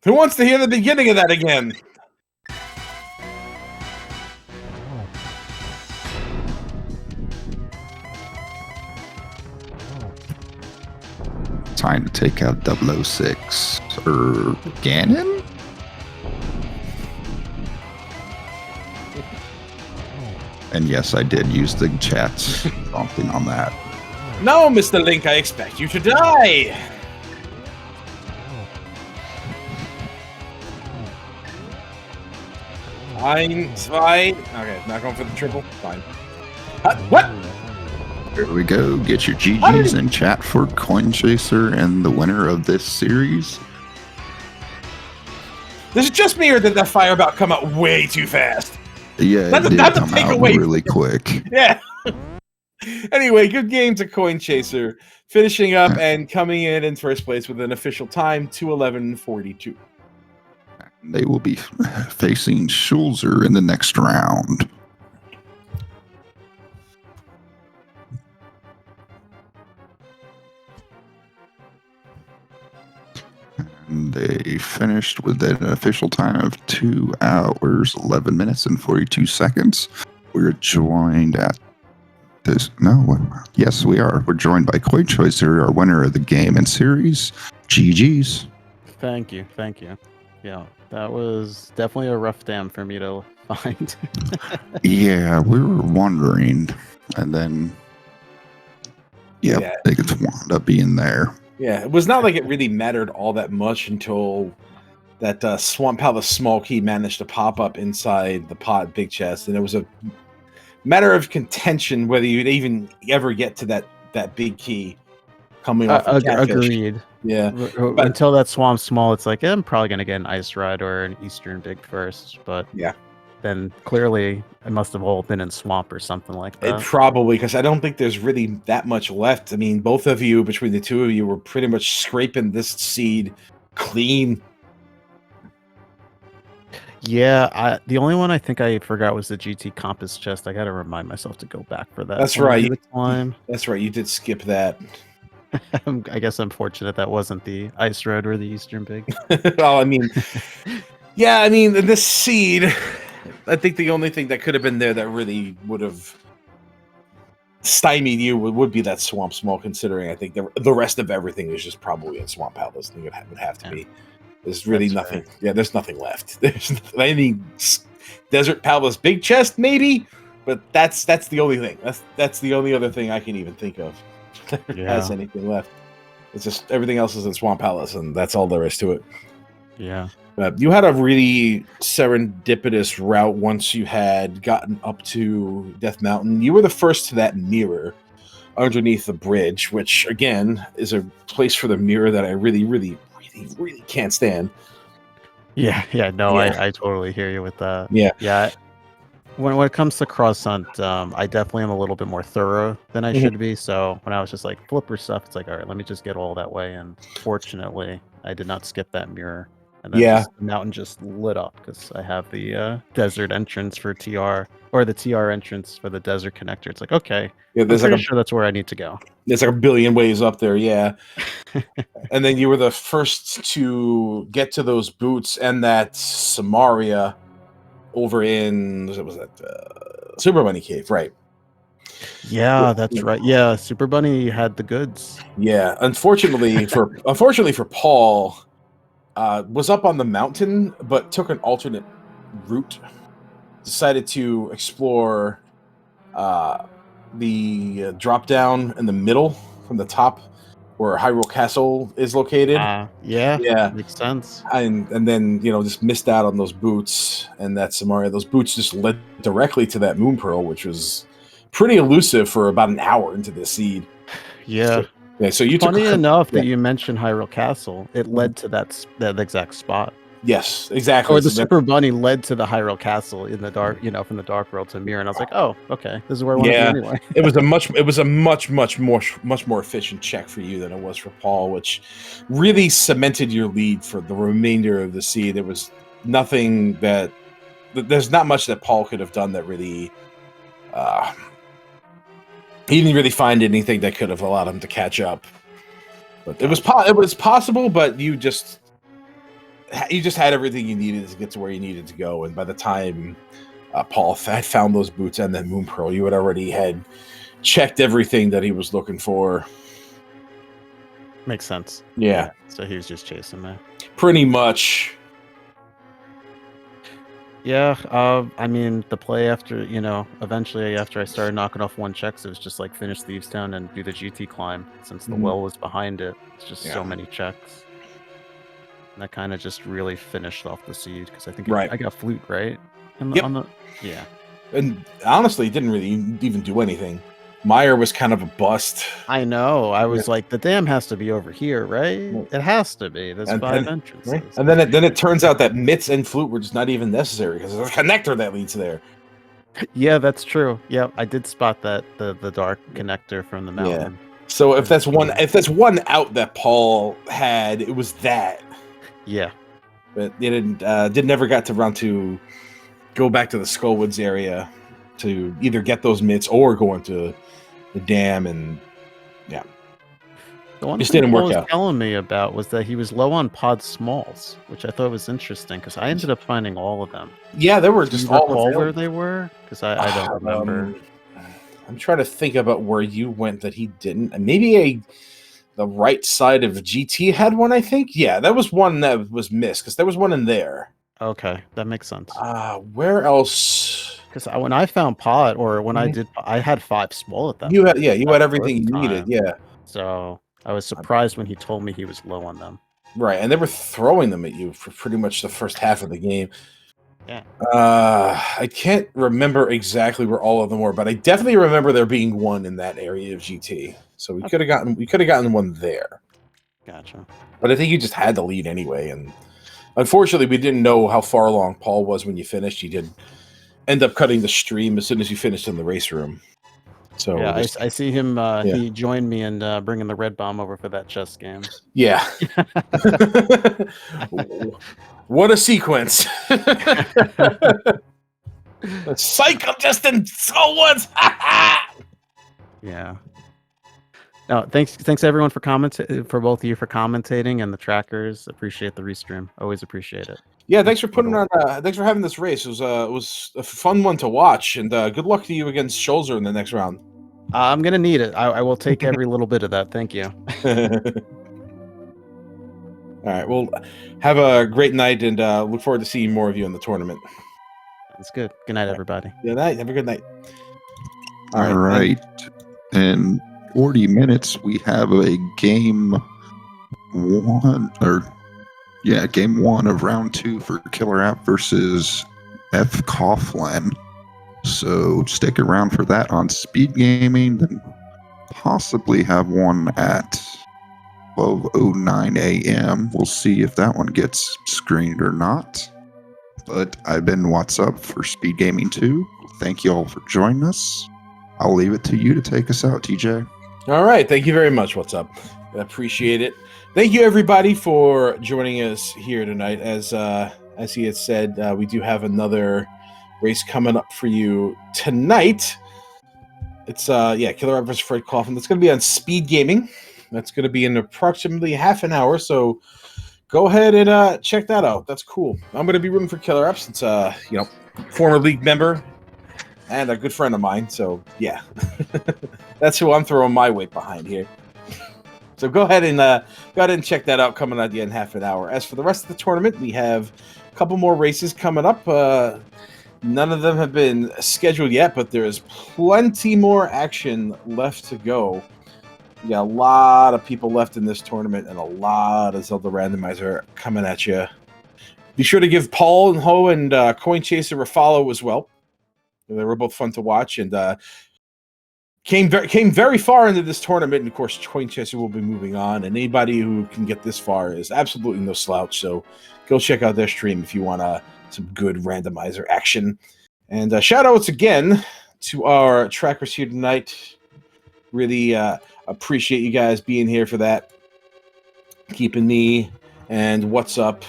Who wants to hear the beginning of that again? Time to take out 006 or Ganon? And yes, I did use the chat's prompting on that. No, Mr. Link, I expect you to die. Fine. Okay, not going for the triple. Fine. What? Here we go. Get your GGs in chat for Coin Chaser and the winner of this series. This is just me, or did that fire about come out way too fast? Yeah, it did come out really quick. Yeah. Anyway, good game to Coin Chaser, finishing up and coming in first place with an official time 2:11:42. They will be facing Schulzer in the next round. And they finished with an official time of 2 hours, 11 minutes, and 42 seconds. We're joined at this. No, yes, we are. We're joined by Coin Chaser, our winner of the game and series. GG's. Thank you. Thank you. Yeah, that was definitely a rough dam for me to find. Yeah, we were wondering. And then, they could wound up being there. Yeah, it was not like it really mattered all that much until that Swamp Palace small key managed to pop up inside the pot big chest, and it was a matter of contention whether you'd even ever get to that big key coming off the catfish. Agreed. Yeah, but until that swamp small, it's like I'm probably gonna get an Ice Ride or an Eastern Big first, but yeah. Then clearly it must have all been in swamp or something like that. It probably, because I don't think there's really that much left. I mean, both of you, between the two of you, were pretty much scraping this seed clean. Yeah, the only one I think I forgot was the GT Compass chest. I got to remind myself to go back for that. That's right. Time. That's right. You did skip that. I guess I'm fortunate that wasn't the Ice Road or the Eastern Big. Well, I mean, yeah, I mean, this seed, I think the only thing that could have been there that really would have stymied you would be that Swamp Small, considering I think the rest of everything is just probably in Swamp Palace. I think it would have to be. There's really nothing. Fair. Yeah, there's nothing left. There's any Desert Palace big chest, maybe, but that's the only thing. That's the only other thing I can even think of that has anything left. It's just everything else is in Swamp Palace, and that's all there is to it. Yeah. You had a really serendipitous route once you had gotten up to Death Mountain. You were the first to that mirror underneath the bridge, which again is a place for the mirror that I really can't stand. Yeah, no, Yeah. I totally hear you with that. Yeah. Yeah, when it comes to cross hunt, I definitely am a little bit more thorough than I Mhm. should be. So when I was just like flipper stuff, it's like, all right, let me just get all that way. And fortunately, I did not skip that mirror. And then Yeah. just the mountain just lit up because I have the desert entrance for TR or the TR entrance for the desert connector. It's like, okay, Yeah, I'm there's pretty sure that's where I need to go. like a billion ways up there, yeah. And then you were the first to get to those boots and that Samaria over in what was that Super Bunny Cave, right? Yeah, that's right. Yeah, Super Bunny had the goods. Yeah. Unfortunately for Paul, was up on the mountain but took an alternate route. Decided to explore the drop down in the middle from the top where Hyrule Castle is located. Yeah, Yeah. makes sense. And then just missed out on those boots and that Samaria. Those boots just led directly to that Moon Pearl, which was pretty elusive for about an hour into the seed. Yeah. So you Funny took enough yeah. that you mentioned Hyrule Castle, it led to that exact spot. Yes, exactly. Or the So that- Super Bunny led to the Hyrule Castle in the dark, from the Dark World to Mirror, and I was like, oh, okay, this is where I want to be yeah, anyway. it was a much more efficient check for you than it was for Paul, which really cemented your lead for the remainder of the seed. There was nothing there's not much that Paul could have done that really he didn't really find anything that could have allowed him to catch up. But it was possible, but you just had everything you needed to get to where you needed to go, and by the time Paul had found those boots and that Moon Pearl, you had already had checked everything that he was looking for. Makes sense. Yeah. So he was just chasing me. Pretty much. Yeah, I mean, the play after, eventually after I started knocking off one checks, it was just like finish Thieves Town and do the GT climb. Since the well was behind it, it's just so many checks. And that kind of just really finished off the seed because I think I got flute, right? Yeah. And honestly, it didn't really even do anything. Meyer was kind of a bust. I know. I was like, the dam has to be over here, right? It has to be. There's 5 entrances. Right? And then it turns out that Mitts and flute were just not even necessary because there's a connector that leads there. Yeah, that's true. Yeah, I did spot that the dark connector from the mountain. Yeah. So if that's one out that Paul had, it was that. Yeah. But it never got to go back to the Skullwoods area to either get those mitts or go into the dam, and the one just thing didn't Paul work was out. telling me about was that he was low on pod smalls, which I thought was interesting because I ended up finding all of them. Yeah, they were just all available. Where they were because I don't remember. I'm trying to think about where you went that he didn't. Maybe the right side of GT had one, I think. Yeah, that was one that was missed because there was one in there. Okay, that makes sense. Where else? Because when I found pod, or when I had 5 small at that. You had everything you needed. Yeah. So I was surprised when he told me he was low on them. Right, and they were throwing them at you for pretty much the first half of the game. Yeah. I can't remember exactly where all of them were, but I definitely remember there being one in that area of GT. So we could have gotten one there. Gotcha. But I think you just had the lead anyway, and unfortunately we didn't know how far along Paul was when you finished. You did end up cutting the stream as soon as you finished in the race room. So yeah, I see him. He joined me in bringing the red bomb over for that chess game. Yeah. What a sequence! Psych! I'm just in Skullwoods. Yeah. No, thanks everyone for both of you for commentating and the trackers. Appreciate the restream. Always appreciate it. Yeah, thanks for putting on. Thanks for having this race. It was a fun one to watch, and good luck to you against Scholzer in the next round. I'm gonna need it. I will take every little bit of that. Thank you. All right. Well, have a great night, and look forward to seeing more of you in the tournament. That's good. Good night, everybody. Good night. Have a good night. All right. In 40 minutes, we have a game 1 or Yeah, game 1 of round 2 for Killer App versus F. Coughlin. So stick around for that on Speed Gaming, then possibly have one at 12:09 a.m. We'll see if that one gets screened or not. But I've been What's Up for Speed Gaming 2. Thank you all for joining us. I'll leave it to you to take us out, TJ. All right. Thank you very much. What's up? I appreciate it. Thank you, everybody, for joining us here tonight. As he had said, we do have another race coming up for you tonight. It's Killer App versus Fred Coughlin. That's going to be on Speed Gaming. That's going to be in approximately half an hour. So go ahead and check that out. That's cool. I'm going to be rooting for Killer App since former league member and a good friend of mine. So yeah, that's who I'm throwing my weight behind here. So go ahead and check that out coming at the end half an hour. As for the rest of the tournament, we have a couple more races coming up. None of them have been scheduled yet, but there is plenty more action left to go. We got a lot of people left in this tournament and a lot of Zelda Randomizer coming at you. Be sure to give Paul and Ho and Coin Chaser a follow as well. They were both fun to watch and came very far into this tournament. And of course, Coin Chaser will be moving on. And anybody who can get this far is absolutely no slouch. So go check out their stream if you want some good randomizer action. And shout outs again to our trackers here tonight. Really appreciate you guys being here for that. Keeping me and What's Up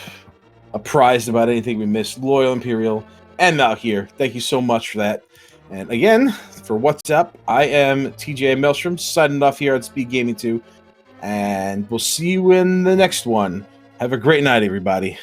apprised about anything we missed. Loyal Imperial and Mal here. Thank you so much for that. And again, for What's Up, I am TJ Maelstrom signing off here on Speed Gaming 2. And we'll see you in the next one. Have a great night, everybody.